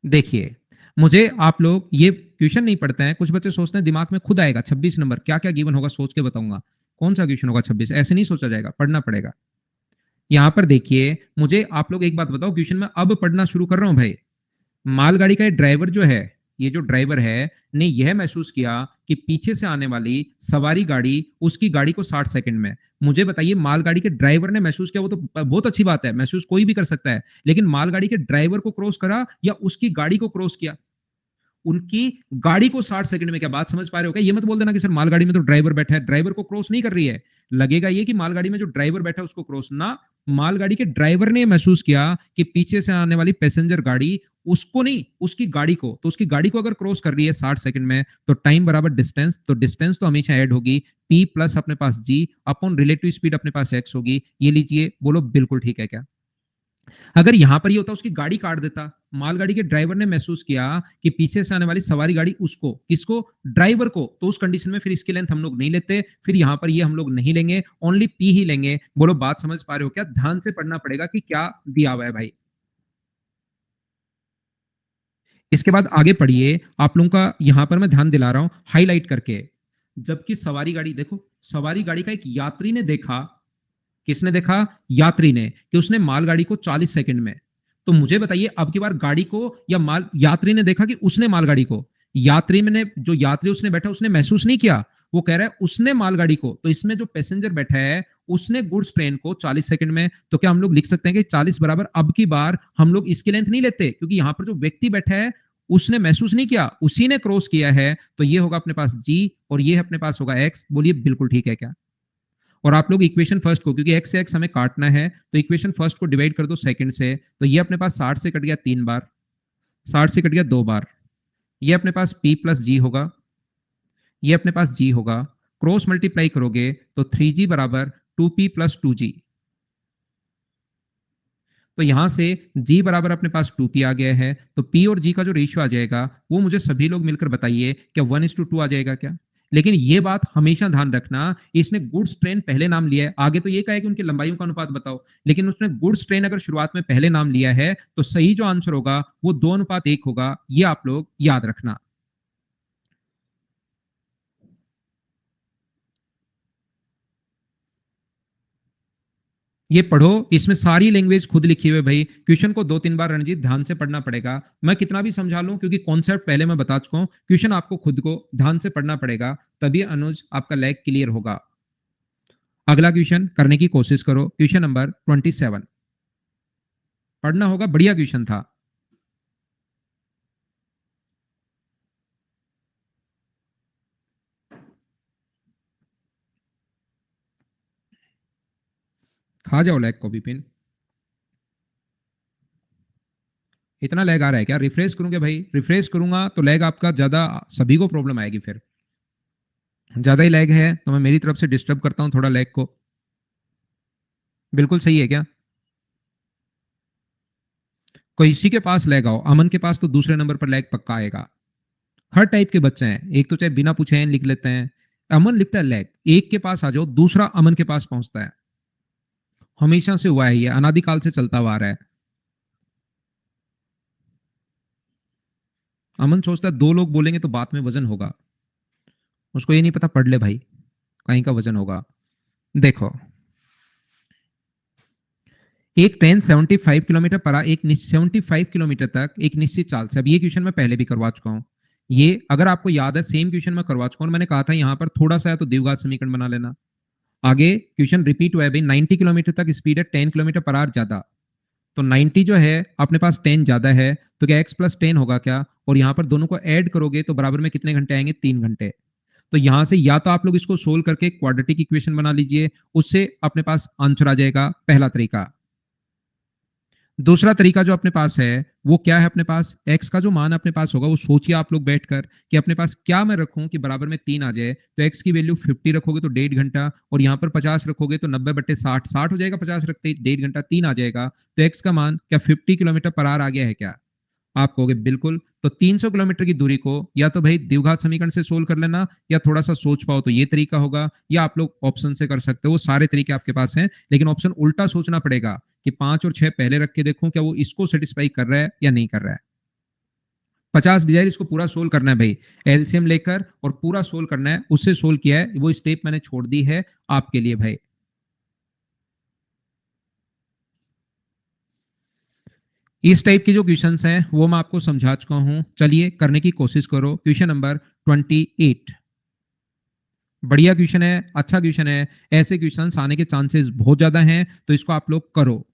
देखिए, मुझे आप लोग ये क्वेश्चन नहीं पढ़ते हैं, कुछ बच्चे सोचते हैं दिमाग में खुद आएगा 26 नंबर, क्या क्या गिवन होगा सोच के बताऊंगा। कौन सा क्वेश्चन होगा 26? ऐसे नहीं सोचा जाएगा, पढ़ना पड़ेगा। यहां पर देखिए, मुझे आप लोग एक बात बताओ, क्वेश्चन में अब पढ़ना शुरू कर रहा हूं भाई। मालगाड़ी का ये ड्राइवर जो है, ये जो ड्राइवर है, ने यह महसूस किया कि पीछे से आने वाली सवारी गाड़ी उसकी गाड़ी को 60 सेकंड में। मुझे बताइए, मालगाड़ी के ड्राइवर ने महसूस किया, वो तो बहुत अच्छी बात है, महसूस कोई भी कर सकता है। लेकिन मालगाड़ी के ड्राइवर को क्रॉस करा या उसकी गाड़ी को क्रॉस किया? उनकी गाड़ी को 60 सेकंड में। क्या बात समझ पा रहे हो क्या? ये मत बोल देना कि सर मालगाड़ी में तो ड्राइवर बैठा है, ड्राइवर को क्रॉस नहीं कर रही है। लगेगा ये कि मालगाड़ी में जो ड्राइवर बैठा है उसको क्रॉस ना, मालगाड़ी के ड्राइवर ने महसूस किया कि पीछे से आने वाली पैसेंजर गाड़ी उसको नहीं, उसकी गाड़ी को, तो उसकी गाड़ी को अगर क्रॉस कर रही है 60 सेकंड में, तो टाइम बराबर डिस्टेंस, तो डिस्टेंस तो हमेशा ऐड होगी, p प्लस अपने पास g अपॉन रिलेटिव स्पीड अपने पास x होगी। ये लीजिए, बोलो बिल्कुल ठीक है क्या? अगर यहां पर ये होता उसकी गाड़ी काट देता, मालगाड़ी के ड्राइवर ने महसूस किया कि पीछे से आने वाली सवारी गाड़ी उसको, किसको, ड्राइवर को, तो उस कंडीशन में फिर इसकी लेंथ हम लोग नहीं लेते, फिर यहां पर ये हम लोग नहीं लेंगे, ओनली पी ही लेंगे। बोलो बात समझ पा रहे हो क्या? ध्यान से पढ़ना पड़ेगा कि क्या दिया हुआ है भाई। इसके बाद आगे पढ़िए, आप लोगों का यहां पर मैं ध्यान दिला रहा हूं हाईलाइट करके। जबकि सवारी गाड़ी, देखो सवारी गाड़ी का एक यात्री ने देखा, किसने देखा? यात्री ने, कि उसने मालगाड़ी को 40 सेकंड में। तो मुझे बताइए, अब की बार गाड़ी को या माल, यात्री ने देखा कि उसने मालगाड़ी को, यात्री में ने, जो यात्री उसने बैठा उसने महसूस नहीं किया, वो कह रहा है उसने मालगाड़ी को, तो इसमें जो पैसेंजर बैठा है उसने गुड्स ट्रेन को 40 सेकंड में। तो क्या हम लोग लिख सकते हैं कि 40 बराबर, अब की बार हम लोग इसकी लेंथ नहीं लेते, क्योंकि यहां पर जो व्यक्ति बैठा है उसने महसूस नहीं किया, उसी ने क्रॉस किया है, तो ये होगा अपने पास जी और ये अपने पास होगा एक्स। बोलिए बिल्कुल ठीक है क्या? और आप लोग इक्वेशन फर्स्ट को, क्योंकि एक्स से एक्स हमें काटना है, तो इक्वेशन फर्स्ट को डिवाइड कर दो सेकंड से, तो ये अपने पास 60 से कट गया 3 बार, 60 से कट गया 2 बार। ये अपने पास p प्लस जी होगा, ये अपने पास g होगा, क्रॉस मल्टीप्लाई करोगे तो 3g बराबर 2p प्लस 2g। तो यहां से g बराबर अपने पास 2p आ गया है, तो p और g का जो रेशियो आ जाएगा वो मुझे सभी लोग मिलकर बताइए, क्या 1:2 आ जाएगा क्या? लेकिन ये बात हमेशा ध्यान रखना, इसने गुड्स ट्रेन पहले नाम लिया है, आगे तो ये कहा है कि उनकी लंबाइयों का अनुपात बताओ, लेकिन उसने गुड्स ट्रेन अगर शुरुआत में पहले नाम लिया है, तो सही जो आंसर होगा वो 2:1 होगा। ये आप लोग याद रखना। ये पढ़ो, इसमें सारी लैंग्वेज खुद लिखी हुई है भाई। क्वेश्चन को 2-3 बार रणजीत ध्यान से पढ़ना पड़ेगा। मैं कितना भी समझा लूं, क्योंकि कॉन्सेप्ट पहले मैं बता चुका हूं, क्वेश्चन आपको खुद को ध्यान से पढ़ना पड़ेगा, तभी अनुज आपका लैग क्लियर होगा। अगला क्वेश्चन करने की कोशिश करो, क्वेश्चन नंबर 27 पढ़ना होगा, बढ़िया क्वेश्चन था। खा जाओ लैग को भी पिन। इतना लैग आ रहा है क्या? रिफ्रेश करूंगा भाई, रिफ्रेश करूंगा तो लैग आपका ज्यादा, सभी को प्रॉब्लम आएगी। फिर ज्यादा ही लैग है तो मैं मेरी तरफ से डिस्टर्ब करता हूं थोड़ा लैग को। बिल्कुल सही है क्या? किसी के पास लैग आओ, अमन के पास तो दूसरे नंबर पर लैग पक्का आएगा। हर टाइप के बच्चे हैं, एक तो चाहे बिना पूछे लिख लेते हैं, अमन लिखता है लैग, एक के पास आ जाओ दूसरा अमन के पास पहुंचता है। हमेशा से हुआ है, ये अनादिकाल से चलता हुआ आ रहा है। अमन सोचता है दो लोग बोलेंगे तो बात में वजन होगा, उसको ये नहीं पता पढ़ ले भाई, कहीं का वजन होगा। देखो, एक ट्रेन 75 किलोमीटर पर एक 75 किलोमीटर तक एक निश्चित चाल से, अब ये क्वेश्चन मैं पहले भी करवा चुका हूं, ये अगर आपको याद है सेम क्वेश्चन मैं करवा चुका हूं, मैंने कहा था यहां पर थोड़ा सा है तो द्विघात समीकरण बना लेना। आगे क्वेश्चन रिपीट हुआ है भाई, 90 किलोमीटर तक स्पीड है, 10 किलोमीटर पर आवर ज्यादा, तो 90 जो है अपने पास 10 ज्यादा है, तो क्या x प्लस 10 होगा क्या, और यहां पर दोनों को ऐड करोगे तो बराबर में कितने घंटे आएंगे, 3 घंटे। तो यहां से या तो आप लोग इसको सोल्व करके क्वाड्रेटिक इक्वेशन बना लीजिए, उससे अपने पास आंसर आ जाएगा, पहला तरीका। दूसरा तरीका जो अपने पास है वो क्या है, अपने पास x का जो मान अपने पास होगा वो सोचिए आप लोग बैठकर कि अपने पास क्या मैं रखूं कि बराबर में 3 आ जाए, तो x की वैल्यू 50 रखोगे तो 1.5 घंटा, और यहां पर 50 रखोगे तो 90/60, 60 हो जाएगा, 50 रखते ही 1.5 घंटा, 3 आ जाएगा। तो x का मान क्या 50 किलोमीटर पर आवर आ गया है क्या, आप कहोगे बिल्कुल। तो 300 किलोमीटर की दूरी को या तो भाई द्विघात समीकरण से सोल्व कर लेना, या थोड़ा सा सोच पाओ तो ये तरीका होगा, या आप लोग ऑप्शन से कर सकते हो, सारे तरीके आपके पास हैं, लेकिन ऑप्शन उल्टा सोचना पड़ेगा कि 5 और 6 पहले रख के देखूं क्या वो इसको सेटिस्फाई कर रहा है या नहीं कर रहा है। 50 डिजायर इसको पूरा सोल्व करना है भाई, एलसीएम लेकर और पूरा सोल्व करना है, उससे सोल्व किया है, वो स्टेप मैंने छोड़ दी है आपके लिए भाई। इस टाइप के जो क्वेश्चंस हैं वो मैं आपको समझा चुका हूं, चलिए करने की कोशिश करो। क्वेश्चन नंबर 28, बढ़िया क्वेश्चन है, अच्छा क्वेश्चन है, ऐसे क्वेश्चंस आने के चांसेस बहुत ज्यादा हैं, तो इसको आप लोग करो।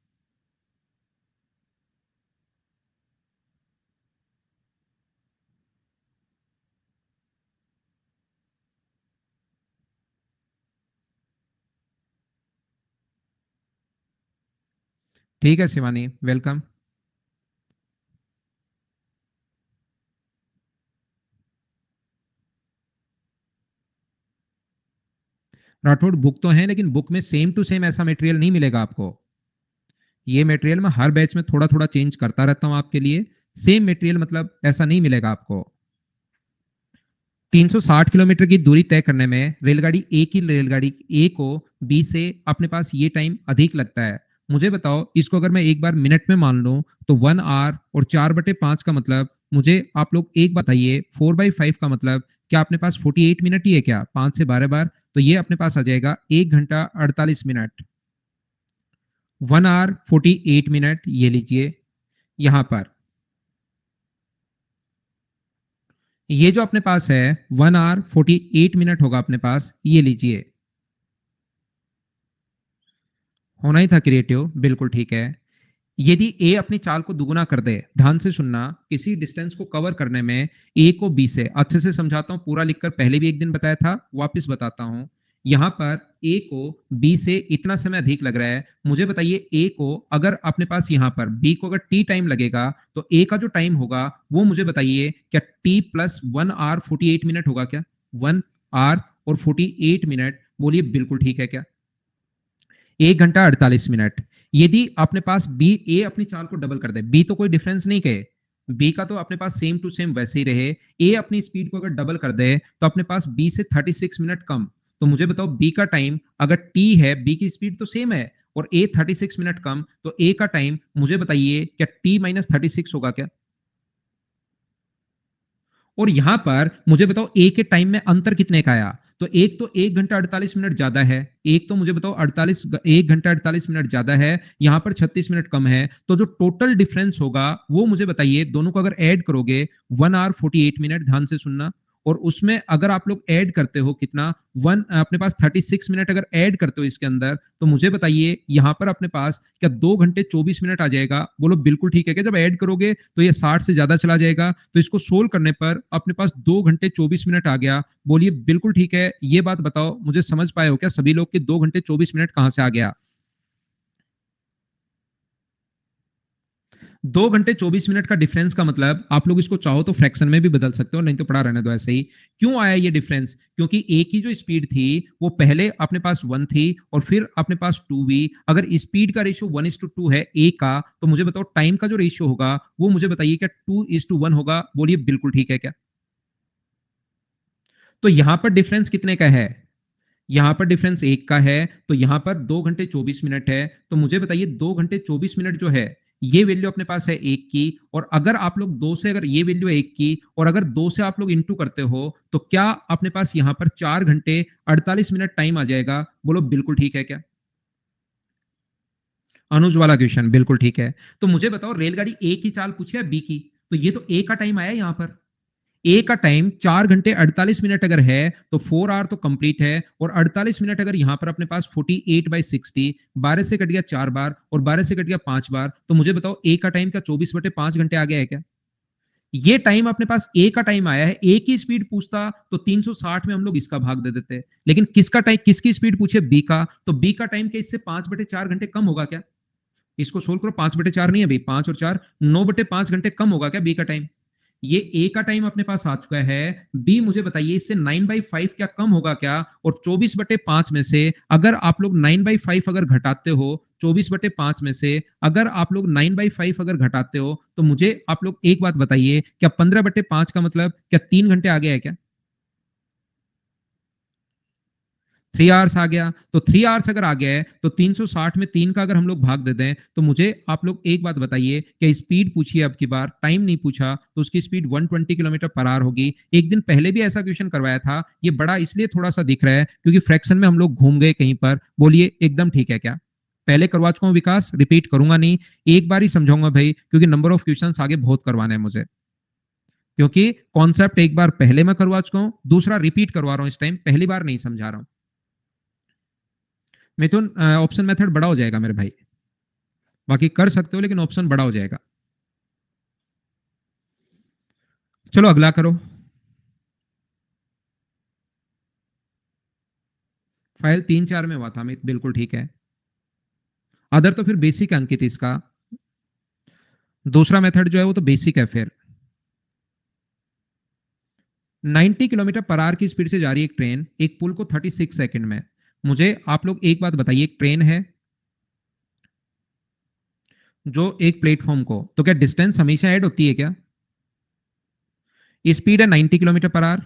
ठीक है शिवानी, वेलकम। राठौड़ बुक तो है, लेकिन बुक में सेम टू सेम ऐसा मटेरियल नहीं मिलेगा आपको, ये मटेरियल मैं हर बैच में थोड़ा थोड़ा चेंज करता रहता हूं आपके लिए, सेम मटेरियल मतलब ऐसा नहीं मिलेगा आपको। 360 किलोमीटर की दूरी तय करने में रेलगाड़ी ए को बी से अपने पास ये टाइम अधिक लगता है, मुझे बताओ इसको अगर मैं एक बार मिनट में मान लूं तो 1 आवर और 4/5 का मतलब, मुझे आप लोग एक बताइए 4/5 का मतलब क्या अपने पास 48 मिनट ही है क्या, 5 से 12 बार, तो ये अपने पास आ जाएगा 1 घंटा 48 मिनट, 1 आवर 48 मिनट, ये लीजिए यहां पर। ये जो अपने पास है 1 आवर 48 मिनट होगा अपने पास, ये लीजिए। होना ही था क्रिएटिव, बिल्कुल ठीक है। यदि ए अपनी चाल को दुगुना कर दे, ध्यान से सुनना, किसी डिस्टेंस को कवर करने में ए को बी से, अच्छे से समझाता हूं, पूरा लिखकर पहले भी एक दिन बताया था, वापस बताता हूं। यहां पर ए को बी से इतना समय अधिक लग रहा है, मुझे बताइए ए को अगर अपने पास यहां पर बी को अगर टी टाइम लगेगा तो ए का जो टाइम होगा वो मुझे बताइए क्या टी प्लस 1 आवर 48 मिनट होगा क्या, 1 आवर और 48 मिनट, बोलिए बिल्कुल ठीक है क्या, 1 घंटा 48 मिनट। यदि अपने पास बी ए अपनी चाल को डबल कर दे, बी तो कोई डिफरेंस नहीं कहे, बी का तो अपने पास सेम टू सेम वैसे ही रहे, ए अपनी स्पीड को अगर डबल कर दे तो अपने पास बी से 36 मिनट कम, तो मुझे बताओ बी का टाइम अगर टी है, बी की स्पीड तो सेम है, और ए 36 मिनट कम, तो ए का टाइम मुझे बताइए क्या टी माइनस 36 होगा क्या। और यहां पर मुझे बताओ ए के टाइम में अंतर कितने का आया, तो एक तो 1 घंटा 48 मिनट ज्यादा है, एक तो मुझे बताओ 1 घंटा 48 मिनट ज्यादा है, यहां पर 36 मिनट कम है, तो जो टोटल डिफरेंस होगा वो मुझे बताइए, दोनों को अगर ऐड करोगे 1 आवर 48 मिनट, ध्यान से सुनना, और उसमें अगर आप लोग ऐड करते हो कितना, वन अपने पास 36 मिनट अगर ऐड करते हो इसके अंदर, तो मुझे बताइए यहां पर अपने पास क्या 2 घंटे 24 मिनट आ जाएगा, बोलो बिल्कुल ठीक है क्या, जब ऐड करोगे तो ये 60 से ज्यादा चला जाएगा, तो इसको सोल्व करने पर अपने पास 2 घंटे 24 मिनट आ गया, बोलिए बिल्कुल ठीक है। ये बात बताओ, मुझे समझ पाए हो क्या सभी लोग कि 2 घंटे 24 मिनट कहां से आ गया। 2 घंटे 24 मिनट का डिफरेंस का मतलब आप लोग इसको चाहो तो फ्रैक्शन में भी बदल सकते हो, नहीं तो पड़ा रहने दो ऐसे ही। क्यों आया ये डिफरेंस? क्योंकि ए की जो स्पीड थी वो पहले अपने पास 1 थी और फिर अपने पास 2 भी। अगर स्पीड का रेशियो 1:2 है ए का, तो मुझे बताओ टाइम का जो रेशियो होगा वो मुझे बताइए क्या 2:1 होगा? बोलिए बिल्कुल ठीक है क्या? तो यहां पर डिफरेंस कितने का है? यहां पर डिफरेंस 1 का है, तो यहां पर 2 घंटे 24 मिनट है। तो मुझे बताइए 2 घंटे 24 मिनट जो है ये वैल्यू अपने पास है 1 की, और अगर आप लोग 2 से, अगर ये वैल्यू है 1 की और अगर 2 से आप लोग इंटू करते हो तो क्या अपने पास यहां पर 4 घंटे 48 मिनट टाइम आ जाएगा? बोलो बिल्कुल ठीक है क्या? अनुज वाला क्वेश्चन बिल्कुल ठीक है। तो मुझे बताओ रेलगाड़ी ए की चाल पूछी है बी की, तो ये तो ए का टाइम आया यहां पर। ए का टाइम 4 घंटे 48 मिनट अगर है तो 4 आवर तो कंप्लीट है, और 48 मिनट अगर यहां पर अपने पास 48/60, 12 से कट गया 4 बार और 12 से कट गया 5 बार, तो मुझे बताओ ए का टाइम क्या 24/5 घंटे आ गया है क्या? ये टाइम अपने पास ए का टाइम आया है। ए की स्पीड पूछता तो 360 में हम लोग इसका भाग दे देते, लेकिन किसका टाइम, किसकी स्पीड पूछे बी का, तो बी का टाइम क्या इससे 5/4 घंटे कम होगा क्या? इसको सोल्व करो, 5/4 नहीं है भाई, 5 और 4 9/5 घंटे कम होगा क्या बी का टाइम? ये ए का टाइम अपने पास आ चुका है। बी मुझे बताइए इससे 9/5 क्या कम होगा क्या? और 24/5 में से अगर आप लोग 9/5 अगर घटाते हो, 24/5 में से अगर आप लोग 9/5 अगर घटाते हो, तो मुझे आप लोग एक बात बताइए, क्या 15/5 का मतलब क्या 3 घंटे आ गया है क्या? 3 आवर्स आ गया। तो 3 आवर्स अगर आ गया है तो 360 में 3 का अगर हम लोग भाग दे दें, तो मुझे आप लोग एक बात बताइए, कि स्पीड पूछी है अब की बार, टाइम नहीं पूछा, तो उसकी स्पीड 120 किलोमीटर पर आवर होगी। एक दिन पहले भी ऐसा क्वेश्चन करवाया था। ये बड़ा इसलिए थोड़ा सा दिख रहा है क्योंकि फ्रैक्शन में हम लोग घूम गए कहीं पर। बोलिए एकदम ठीक है क्या? पहले करवा चुका हूं विकास, रिपीट करूंगा नहीं, एक बार ही समझाऊंगा भाई, क्योंकि नंबर ऑफ क्वेश्चन आगे बहुत करवाने हैं मुझे। क्योंकि कॉन्सेप्ट एक बार पहले मैं करवा चुका हूं, दूसरा रिपीट करवा रहा हूं इस टाइम, पहली बार नहीं समझा रहा हूं। मिथुन ऑप्शन मेथड बड़ा हो जाएगा मेरे भाई, बाकी कर सकते हो लेकिन ऑप्शन बड़ा हो जाएगा। चलो अगला करो। फाइल 3-4 में हुआ था अमित, बिल्कुल ठीक है। अदर तो फिर बेसिक है अंकित इसका। दूसरा मेथड जो है वो तो बेसिक है फिर। 90 किलोमीटर पर आवर की स्पीड से जा रही है एक ट्रेन, एक पुल को 36 सेकंड में। मुझे आप लोग एक बात बताइए, एक ट्रेन है जो एक प्लेटफॉर्म को, तो क्या डिस्टेंस हमेशा ऐड होती है क्या? स्पीड है 90 kilometre per our.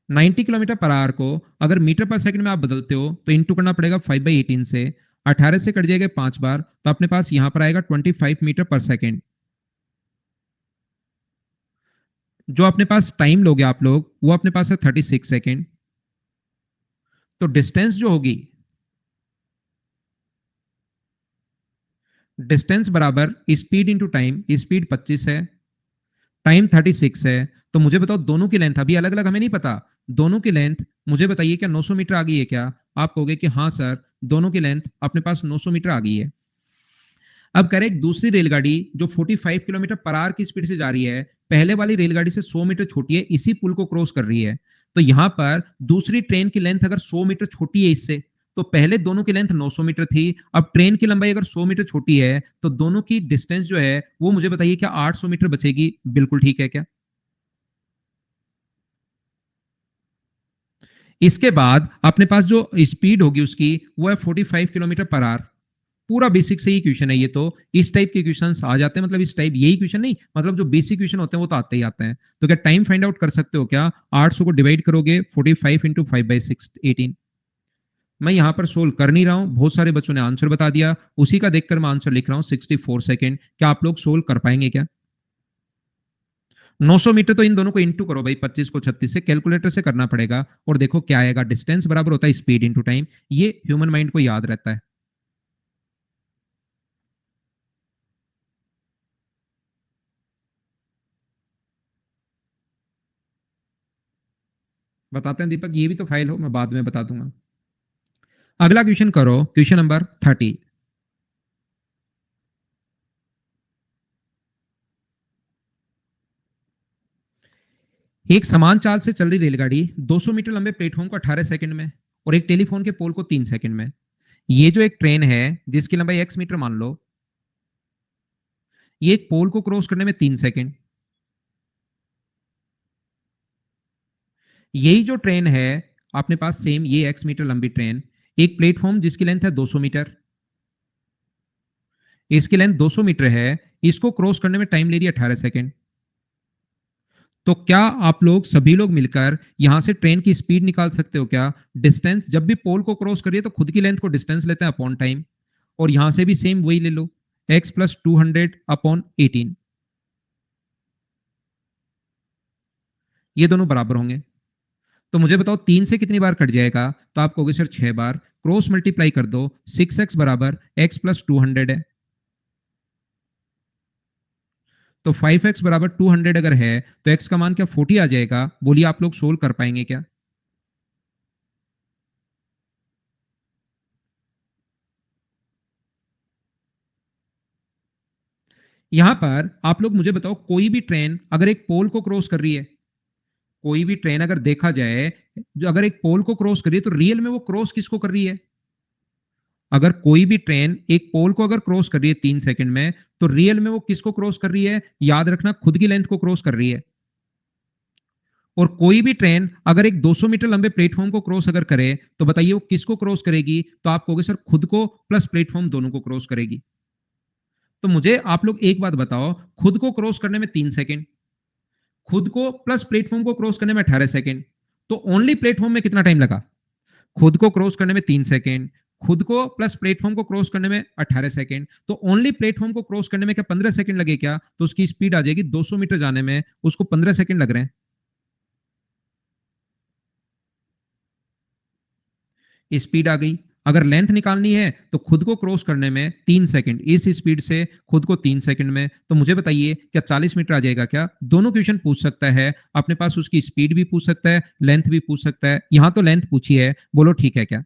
90 kilometre per our को अगर मीटर पर सेकंड में आप बदलते हो तो इंटू करना पड़ेगा 5/18 से। 18 से कट जाएगा 5 बार, तो अपने पास यहां पर आएगा 25 मीटर पर सेकंड। जो अपने पास टाइम लोगे आप लोग वो अपने पास है 36 सेकंड। तो डिस्टेंस जो होगी, डिस्टेंस बराबर स्पीड इंटू टाइम। स्पीड 25 है, टाइम 36 है। तो मुझे बताओ दोनों की लेंथ, अभी अलग अलग हमें नहीं पता, दोनों की लेंथ मुझे बताइए क्या 900 मीटर आ गई है क्या? आप कहोगे कि हाँ सर, दोनों की लेंथ अपने पास 900 मीटर आ गई है। अब कह रहे एक दूसरी रेलगाड़ी जो 45 किलोमीटर पर आवर की स्पीड से जा रही है, पहले वाली रेलगाड़ी से 100 मीटर छोटी है, इसी पुल को क्रॉस कर रही है। तो यहां पर दूसरी ट्रेन की लेंथ अगर 100 मीटर छोटी है इससे, तो पहले दोनों की लेंथ 900 मीटर थी, अब ट्रेन की लंबाई अगर 100 मीटर छोटी है, तो दोनों की डिस्टेंस जो है वो मुझे बताइए क्या 800 मीटर बचेगी? बिल्कुल ठीक है क्या? इसके बाद अपने पास जो स्पीड होगी उसकी वो है 45 किलोमीटर पर आवर। पूरा बेसिक से ही क्वेश्चन है ये तो। इस टाइप के क्वेश्चंस आ जाते हैं, मतलब इस टाइप, यही क्वेश्चन नहीं, मतलब जो बेसिक क्वेश्चन होते हैं वो तो आते ही आते हैं। तो क्या टाइम फाइंड आउट कर सकते हो क्या? 800 को डिवाइड करोगे 45 इंटू 5/6 18। मैं यहां पर सोल्व कर नहीं रहा हूं, बहुत सारे बच्चों ने आंसर बता दिया, उसी का देखकर मैं आंसर लिख रहा हूं 64 सेकेंड। क्या आप लोग सोल्व कर पाएंगे क्या? 900 मीटर तो इन दोनों को इंटू करो भाई, 25 को 36 से, कैलकुलेटर से करना पड़ेगा, और देखो क्या आएगा। डिस्टेंस बराबर होता है स्पीड इंटू टाइम, ये ह्यूमन माइंड को याद रहता है। बताते हैं दीपक, ये भी तो फाइल हो, मैं बाद में बता दूंगा। अगला क्वेश्चन करो, क्वेश्चन नंबर 30। एक समान चाल से चल रही रेलगाड़ी 200 मीटर लंबे प्लेटफॉर्म को 18 सेकंड में और एक टेलीफोन के पोल को 3 सेकंड में। ये जो एक ट्रेन है जिसकी लंबाई x मीटर मान लो, ये एक पोल को क्रॉस करने में 3 सेकंड। यही जो ट्रेन है अपने पास सेम, ये x मीटर लंबी ट्रेन, एक प्लेटफॉर्म जिसकी लेंथ है 200 मीटर, इसकी लेंथ 200 मीटर है, इसको क्रॉस करने में टाइम ले रही है 18 सेकंड। तो क्या आप लोग सभी लोग मिलकर यहां से ट्रेन की स्पीड निकाल सकते हो क्या? डिस्टेंस जब भी पोल को क्रॉस करिए तो खुद की लेंथ को डिस्टेंस लेते हैं अपॉन टाइम, और यहां से भी सेम वही ले लो, x प्लस 200 अपॉन 18, ये दोनों बराबर होंगे। तो मुझे बताओ 3 से कितनी बार कट जाएगा? तो आप कहोगे सर 6 बार, क्रॉस मल्टीप्लाई कर दो, 6x बराबर x प्लस 200 है, तो 5x बराबर 200 अगर है तो x का मान क्या 40 आ जाएगा? बोलिए आप लोग सोल्व कर पाएंगे क्या? यहां पर आप लोग मुझे बताओ, कोई भी ट्रेन अगर एक पोल को क्रॉस कर रही है, कोई भी ट्रेन अगर देखा जाए जो अगर एक पोल को क्रॉस कर रही है, तो रियल में वो क्रॉस किसको कर रही है? अगर कोई भी ट्रेन एक पोल को अगर क्रॉस कर रही है 3 सेकंड में, तो रियल में वो किसको क्रॉस कर रही है? याद रखना, खुद की लेंथ को क्रॉस कर रही है। और कोई भी ट्रेन अगर एक 200 मीटर लंबे प्लेटफॉर्म को क्रॉस अगर करे, तो बताइए वो किसको क्रॉस करेगी? तो आप कहोगे सर खुद को प्लस प्लेटफॉर्म दोनों को क्रॉस करेगी। तो मुझे आप लोग एक बात बताओ, खुद को क्रॉस करने में 3 सेकंड, खुद को प्लस प्लेटफॉर्म को क्रॉस करने में 18 सेकंड, तो ओनली प्लेटफॉर्म में कितना टाइम लगा? खुद को क्रॉस करने में 3 सेकंड, खुद को प्लस प्लेटफॉर्म को क्रॉस करने में 18 सेकंड, तो ओनली प्लेटफॉर्म को क्रॉस करने में क्या 15 सेकंड लगे क्या? तो उसकी स्पीड आ जाएगी 200 मीटर जाने में उसको 15 सेकंड लग रहे हैं। स्पीड आ गई। अगर लेंथ निकालनी है तो खुद को क्रॉस करने में 3 सेकंड, इस स्पीड से खुद को 3 सेकंड में, तो मुझे बताइए क्या 40 मीटर आ जाएगा क्या? दोनों क्वेश्चन पूछ सकता है अपने पास, उसकी स्पीड भी पूछ सकता है, लेंथ भी पूछ सकता है। यहां तो लेंथ पूछी है, बोलो ठीक है क्या?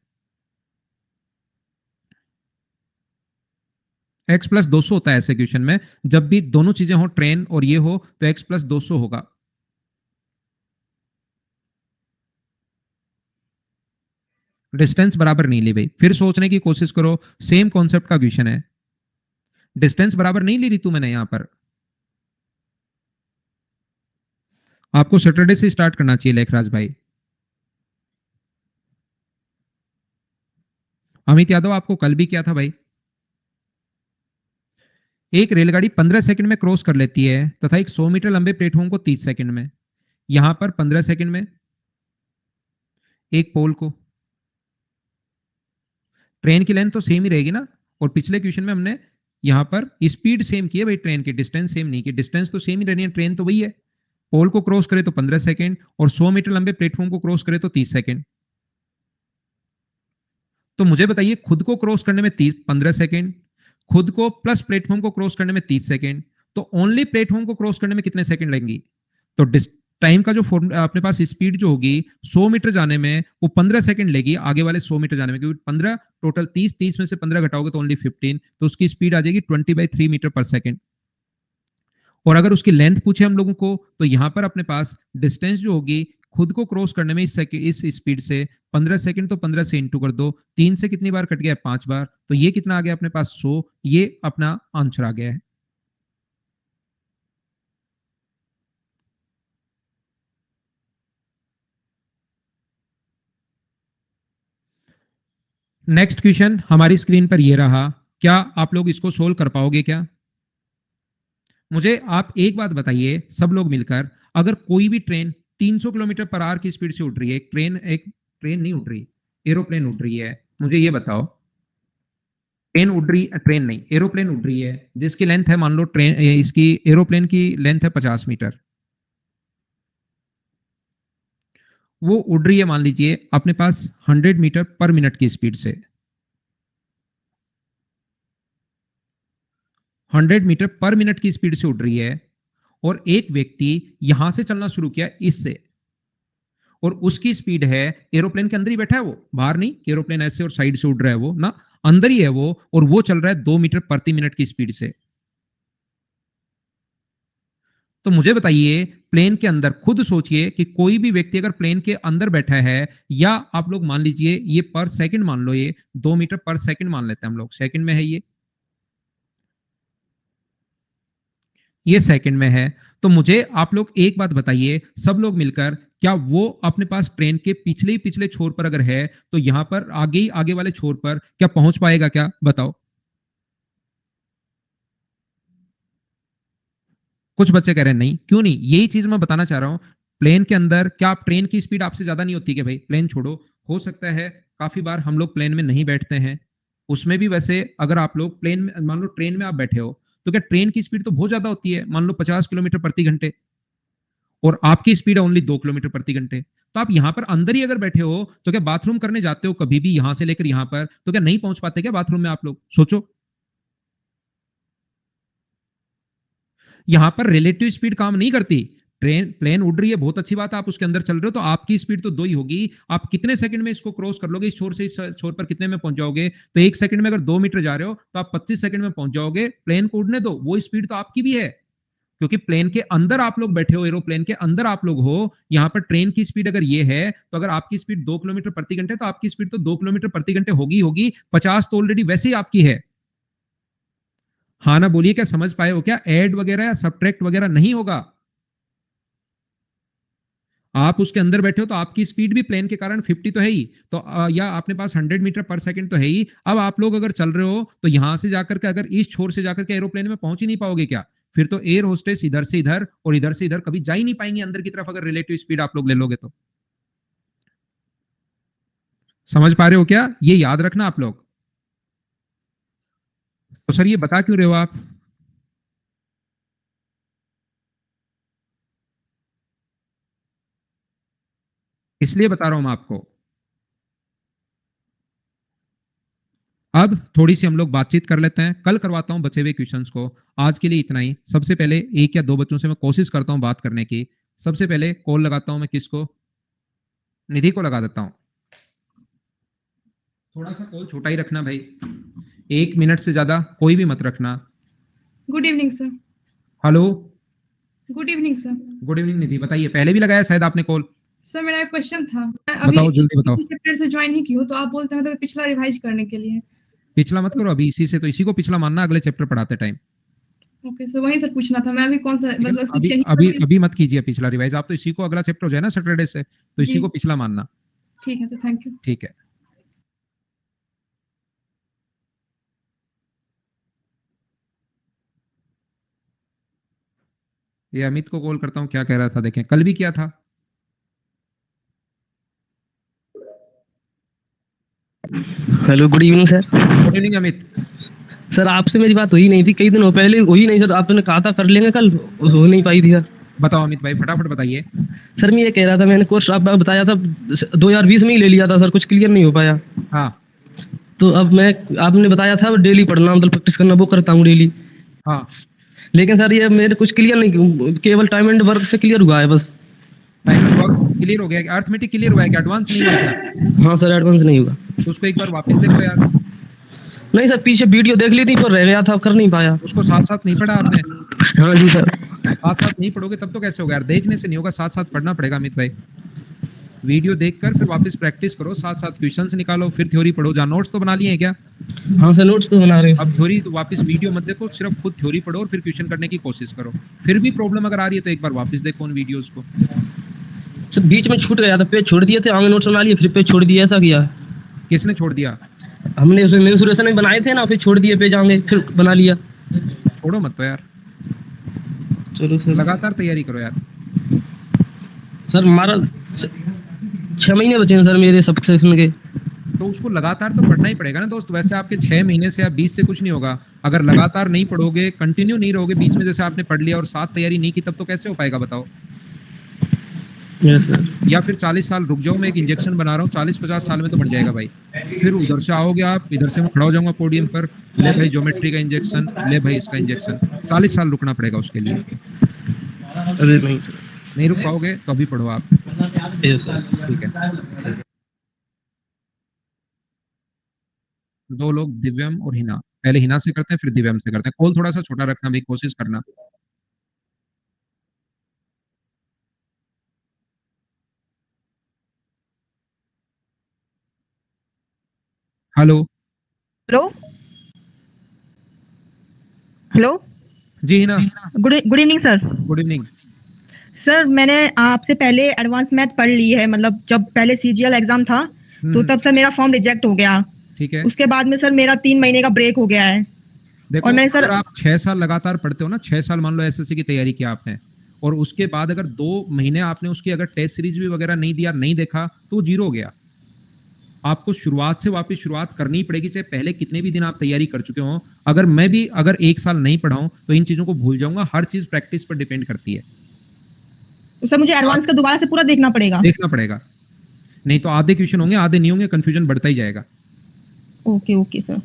x प्लस 200 होता है ऐसे क्वेश्चन में, जब भी दोनों चीजें हो, ट्रेन और ये हो, तो x प्लस 200 होगा। डिस्टेंस बराबर नहीं ली भाई, फिर सोचने की कोशिश करो, सेम कॉन्सेप्ट का क्वेश्चन है। डिस्टेंस बराबर नहीं ली तू मैंने यहां पर। आपको सैटरडे से स्टार्ट करना चाहिए लेखराज भाई। अमित यादव आपको कल भी किया था भाई। एक रेलगाड़ी 15 सेकंड में क्रॉस कर लेती है तथा एक 100 मीटर लंबे प्लेटफॉर्म को 30 सेकंड में। यहां पर 15 सेकंड में एक पोल को, ट्रेन की लेंथ तो सेम ही रहेगी ना, और पिछले क्वेश्चन में हमने यहां पर स्पीड सेम की है भाई, ट्रेन की डिस्टेंस सेम नहीं की, डिस्टेंस तो सेम ही रहनी है, ट्रेन तो वही है। पोल को क्रॉस करे तो 15 सेकंड, और 100 मीटर लंबे प्लेटफॉर्म को क्रॉस करे तो 30 सेकंड। तो मुझे बताइए खुद को क्रॉस करने में 15 सेकंड, खुद को प्लस प्लेटफॉर्म को क्रॉस करने में 30 सेकंड, तो ओनली प्लेटफॉर्म को क्रॉस करने में कितने सेकंड लगेंगी? तो टाइम का जो अपने पास स्पीड जो होगी 100 मीटर जाने में, वो 15 सेकंड लेगी आगे वाले 100 मीटर जाने में, क्योंकि 15 टोटल 30, 30 में से 15 घटाओगे तो ओनली 15, तो उसकी स्पीड आ जाएगी 20/3 मीटर पर सेकंड। और अगर उसकी लेंथ पूछे हम लोगों को, तो यहां पर अपने पास डिस्टेंस जो होगी खुद को क्रॉस करने में इस स्पीड से 15 सेकंड, तो 15 से इंटू कर दो, 3 से कितनी बार कट गया? 5 बार, तो ये कितना आ गया अपने पास? 100। ये अपना आंसर आ गया है। नेक्स्ट क्वेश्चन हमारी स्क्रीन पर ये रहा, क्या आप लोग इसको सोल्व कर पाओगे क्या? मुझे आप एक बात बताइए सब लोग मिलकर, अगर कोई भी ट्रेन 300 किलोमीटर पर आवर की स्पीड से उड़ रही है, एक ट्रेन नहीं उड़ रही, एरोप्लेन उड़ रही है, मुझे ये बताओ, ट्रेन उड़ रही, ट्रेन नहीं एरोप्लेन उड़ रही है, जिसकी लेंथ है मान लो, ट्रेन इसकी एरोप्लेन की लेंथ है 50 मीटर, वो उड़ रही है मान लीजिए अपने पास 100 मीटर पर मिनट की स्पीड से, 100 मीटर पर मिनट की स्पीड से उड़ रही है, और एक व्यक्ति यहां से चलना शुरू किया इससे, और उसकी स्पीड है, एरोप्लेन के अंदर ही बैठा है वो, बाहर नहीं कि एरोप्लेन ऐसे और साइड से उड़ रहा है वो ना, अंदर ही है वो, और वो चल रहा है 2 मीटर प्रति मिनट की स्पीड से। तो मुझे बताइए प्लेन के अंदर, खुद सोचिए कि कोई भी व्यक्ति अगर प्लेन के अंदर बैठा है, या आप लोग मान लीजिए ये पर सेकंड मान लो, ये 2 मीटर पर सेकंड मान लेते हैं हम लोग, सेकंड में है ये, ये सेकंड में है। तो मुझे आप लोग एक बात बताइए, सब लोग मिलकर, क्या वो अपने पास ट्रेन के पिछले ही पिछले छोर पर अगर है, तो यहाँ पर आगे ही आगे वाले छोर पर क्या पहुंच पाएगा क्या? बताओ। कुछ बच्चे कह रहे हैं नहीं। क्यों नहीं? यही चीज मैं बताना चाह रहा हूं। प्लेन के अंदर क्या आप ट्रेन की स्पीड आपसे ज्यादा नहीं होती क्या भाई? प्लेन छोड़ो, हो सकता है काफी बार हम लोग प्लेन में नहीं बैठते हैं, उसमें भी वैसे अगर आप लोग प्लेन में, मान लो ट्रेन में आप बैठे हो, तो क्या ट्रेन की स्पीड तो बहुत ज्यादा होती है, मान लो 50 किलोमीटर प्रति घंटे, और आपकी स्पीड है ओनली 2 किलोमीटर प्रति घंटे। तो आप यहाँ पर अंदर ही अगर बैठे हो, तो क्या बाथरूम करने जाते हो कभी भी यहां से लेकर यहाँ पर, तो क्या नहीं पहुंच पाते क्या बाथरूम में आप लोग? सोचो। यहां पर रिलेटिव स्पीड काम नहीं करती। ट्रेन प्लेन उड़ रही है, बहुत अच्छी बात है, आप उसके अंदर चल रहे हो, तो आपकी स्पीड तो दो ही होगी। आप कितने सेकंड में इसको क्रॉस कर लोगे, इस छोर से इस छोर पर कितने में पहुंच जाओगे? तो 1 सेकंड में अगर 2 मीटर जा रहे हो, तो आप 25 सेकंड में पहुंच जाओगे। प्लेन को उड़ने दो, वो स्पीड तो आपकी भी है, क्योंकि प्लेन के अंदर आप लोग बैठे हो, एरोप्लेन के अंदर आप लोग हो। यहां पर ट्रेन की स्पीड अगर ये है, तो अगर आपकी स्पीड 2 किलोमीटर प्रति घंटे, तो आपकी स्पीड तो 2 किलोमीटर प्रति घंटे होगी। 50 तो ऑलरेडी वैसे ही आपकी है। हाँ ना बोलिए, क्या समझ पाए हो? क्या ऐड वगैरह या सब्ट्रैक्ट वगैरह नहीं होगा। आप उसके अंदर बैठे हो, तो आपकी स्पीड भी प्लेन के कारण 50 तो है ही, तो या अपने पास 100 मीटर पर सेकंड तो है ही। अब आप लोग अगर चल रहे हो, तो यहां से जाकर के अगर इस छोर से जाकर के एरोप्लेन में पहुंच ही नहीं पाओगे क्या? फिर तो एयर होस्टेस इधर से इधर और इधर से इधर कभी जा ही नहीं पाएंगे अंदर की तरफ, अगर रिलेटिव स्पीड आप लोग ले लोगे तो। समझ पा रहे हो क्या? ये याद रखना आप लोग। तो सर ये बता क्यों रहे हो आप? इसलिए बता रहा हूं मैं आपको। अब थोड़ी सी हम लोग बातचीत कर लेते हैं, कल करवाता हूं बचे हुए क्वेश्चंस को। आज के लिए इतना ही। सबसे पहले एक या दो बच्चों से मैं कोशिश करता हूं बात करने की। सबसे पहले कॉल लगाता हूं मैं किसको? निधि को लगा देता हूं। थोड़ा सा कॉल छोटा ही रखना भाई, 1 मिनट से ज्यादा कोई भी मत रखना। Good evening sir. Hello. Good evening sir. Good evening Nidhi, बताइए, पहले भी लगाया शायद आपने कॉल? सर मेरा एक क्वेश्चन था। मैं अभी बताओ, जल्दी बताओ। चैप्टर से ज्वाइन ही की हूँ, तो आप बोलते हैं तो पिछला रिवाइज करने के लिए। पिछला मत करो अभी, इसी से तो इसी को पिछला मानना अगले चैप्टर पढ़ाते टाइम। ओके सर, वही सर पूछना था। मैं अभी कौन सा ठीक है ना? मतलब अभी सिर्फ यही अभी करूँगी? अभी मत कीजिए पिछला रिवाइज, आप तो इसी को, अगला चैप्टर हो जाए ना सैटरडे से, तो इसी जी को पिछला मानना। ठीक है सर, थैंक यू। ठीक है। ये अमित को कॉल करता हूँ, क्या कह रहा था देखें, कल भी किया था। Hello, good evening sir. Good evening Amit. Sir आपसे मेरी बात हुई नहीं थी, कई दिन हो पहले हुई नहीं सर, आपने कहा था कर लेंगे कल, हो नहीं पाई थी सर। बताओ अमित भाई, फटाफट बताइए। सर मैं ये कह रहा था, मैंने कोर्स आप बताया था 2020 में ही ले लिया था सर, कुछ क्लियर नहीं हो पाया। हाँ तो अब मैं, आपने बताया था डेली पढ़ना, मतलब प्रैक्टिस करना, वो करता हूँ डेली। हाँ। लेकिन सर ये मेरे कुछ क्लियर नहीं, केवल टाइम एंड वर्क से क्लियर हुआ है बस। टाइम एंड वर्क क्लियर हो गया? अर्थमेटिक क्लियर हुआ है क्या? एडवांस नहीं हुआ क्या? हाँ सर, एडवांस नहीं हुआ। तो उसको एक बार वापस देखो यार। नहीं सर, पीछे वीडियो देख ली थी पर रह गया था, कर नहीं पाया। उसको साथ साथ नहीं पढ़ा आपने? हाँ जी सर। साथ साथ नहीं पढ़ोगे तब तो कैसे होगा यार, देखने से नहीं होगा, साथ साथ पढ़ना पड़ेगा अमित भाई। वीडियो देखकर फिर वापस प्रैक्टिस करो, साथ साथ क्वेश्चंस निकालो, फिर थ्योरी पढ़ो। जहाँ नोट्स तो बना लिए हैं क्या? हाँ सर, नोट्स तो बना रहे हैं। अब थ्योरी तो वापस वीडियो मत देखो, सिर्फ खुद थ्योरी पढ़ो और फिर क्वेश्चन करने की कोशिश करो। फिर भी प्रॉब्लम अगर आ रही है तो एक बार वापस देखो उन वीडियोस को। सर बीच में छूट गया था, पेज छोड़ दिए थे, आगे नोट्स बना लिए, फिर पेज छोड़ दिया, ऐसा किया है। किसने छोड़ दिया? हमने उसमें मेंसुरेशन में बनाए थे ना, फिर छोड़ दिए पेज, आगे फिर बना लिया। छोड़ो मत तो यार, चलो सर। लगातार तैयारी करो यार। सर हमारा 6 महीने बचे हैं सर मेरे सब सेक्शन के। तो उसको लगातार तो पढ़ना ही पड़ेगा ना दोस्त। वैसे आपके 6 महीने से या 20 से कुछ नहीं होगा, अगर लगातार नहीं पढ़ोगे, कंटिन्यू नहीं रहोगे, बीच में जैसे आपने पढ़ लिया और साथ तैयारी नहीं की, तब तो कैसे हो पाएगा बताओ? Yes sir. या फिर 40 साल रुक जाओ, मैं एक इंजेक्शन बना रहा हूँ, 40-50 साल में तो बन जाएगा भाई। फिर उधर से आओगे आप, इधर से मैं खड़ा हो जाऊंगा पोडियम पर, ले भाई ज्योमेट्री का इंजेक्शन, ले भाई इसका इंजेक्शन। 40 साल रुकना पड़ेगा उसके लिए। अरे नहीं सर। नहीं रुक पाओगे तो अभी पढ़ो आप। Yes sir. ठीक है। दो लोग, दिव्यम और हिना। पहले हिना से करते हैं फिर दिव्यम से करते हैं। कॉल थोड़ा सा छोटा रखना भाई, कोशिश करना। हेलो। हेलो। हेलो। जी Hina, good evening sir. Good evening. Sir मैंने आपसे पहले एडवांस मैथ पढ़ ली है, मतलब जब पहले सीजीएल एग्जाम था तो तब सर मेरा फॉर्म रिजेक्ट हो गया। ठीक है। उसके बाद में सर मेरा 3 महीने का ब्रेक हो गया है। देखो और मैंने सर अगर आप 6 साल लगातार पढ़ते हो ना, 6 साल मान लो एसएससी की तैयारी किया आपने, और उसके बाद अगर 2 महीने आपने उसकी अगर टेस्ट सीरीज भी वगैरह नहीं दिया, नहीं देखा, तो जीरो हो गया। आपको शुरुआत से वापस शुरुआत करनी पड़ेगी, चाहे पहले कितने भी दिन आप तैयारी कर चुके हो। अगर मैं भी अगर 1 साल नहीं पढ़ा हूं तो इन चीजों को भूल जाऊंगा। हर चीज प्रैक्टिस पर डिपेंड करती है। तो सर मुझे एडवांस का दोबारा से पूरा देखना पड़ेगा? देखना पड़ेगा, नहीं तो आधे क्वेश्चन होंगे, आधे नहीं होंगे, कंफ्यूजन बढ़ता ही जाएगा। Okay okay sir.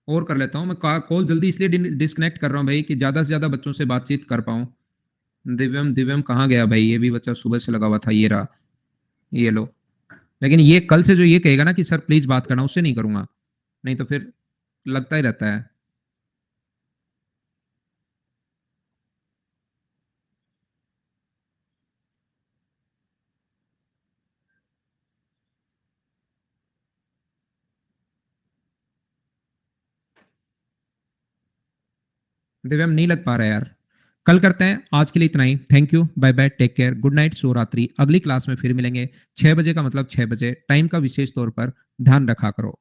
और कर लेता हूं मैं कॉल जल्दी इसलिए डिस्कनेक्ट कर रहा हूं भाई कि ज्यादा से ज्यादा बच्चों से बातचीत कर पाऊं। दिव्यम दिव्यम कहाँ गया भाई? ये भी बच्चा सुबह से लगा हुआ था, ये रहा, ये लो। लेकिन ये कल से जो ये कहेगा ना कि सर प्लीज बात करना, उससे नहीं करूंगा, नहीं तो फिर लगता ही रहता है। दिव्यम नहीं लग पा रहा है यार, कल करते हैं। आज के लिए इतना ही। Thank you, bye bye, take care, good night, शुभ रात्रि। अगली क्लास में फिर मिलेंगे 6 बजे का मतलब 6 बजे। टाइम का विशेष तौर पर ध्यान रखा करो।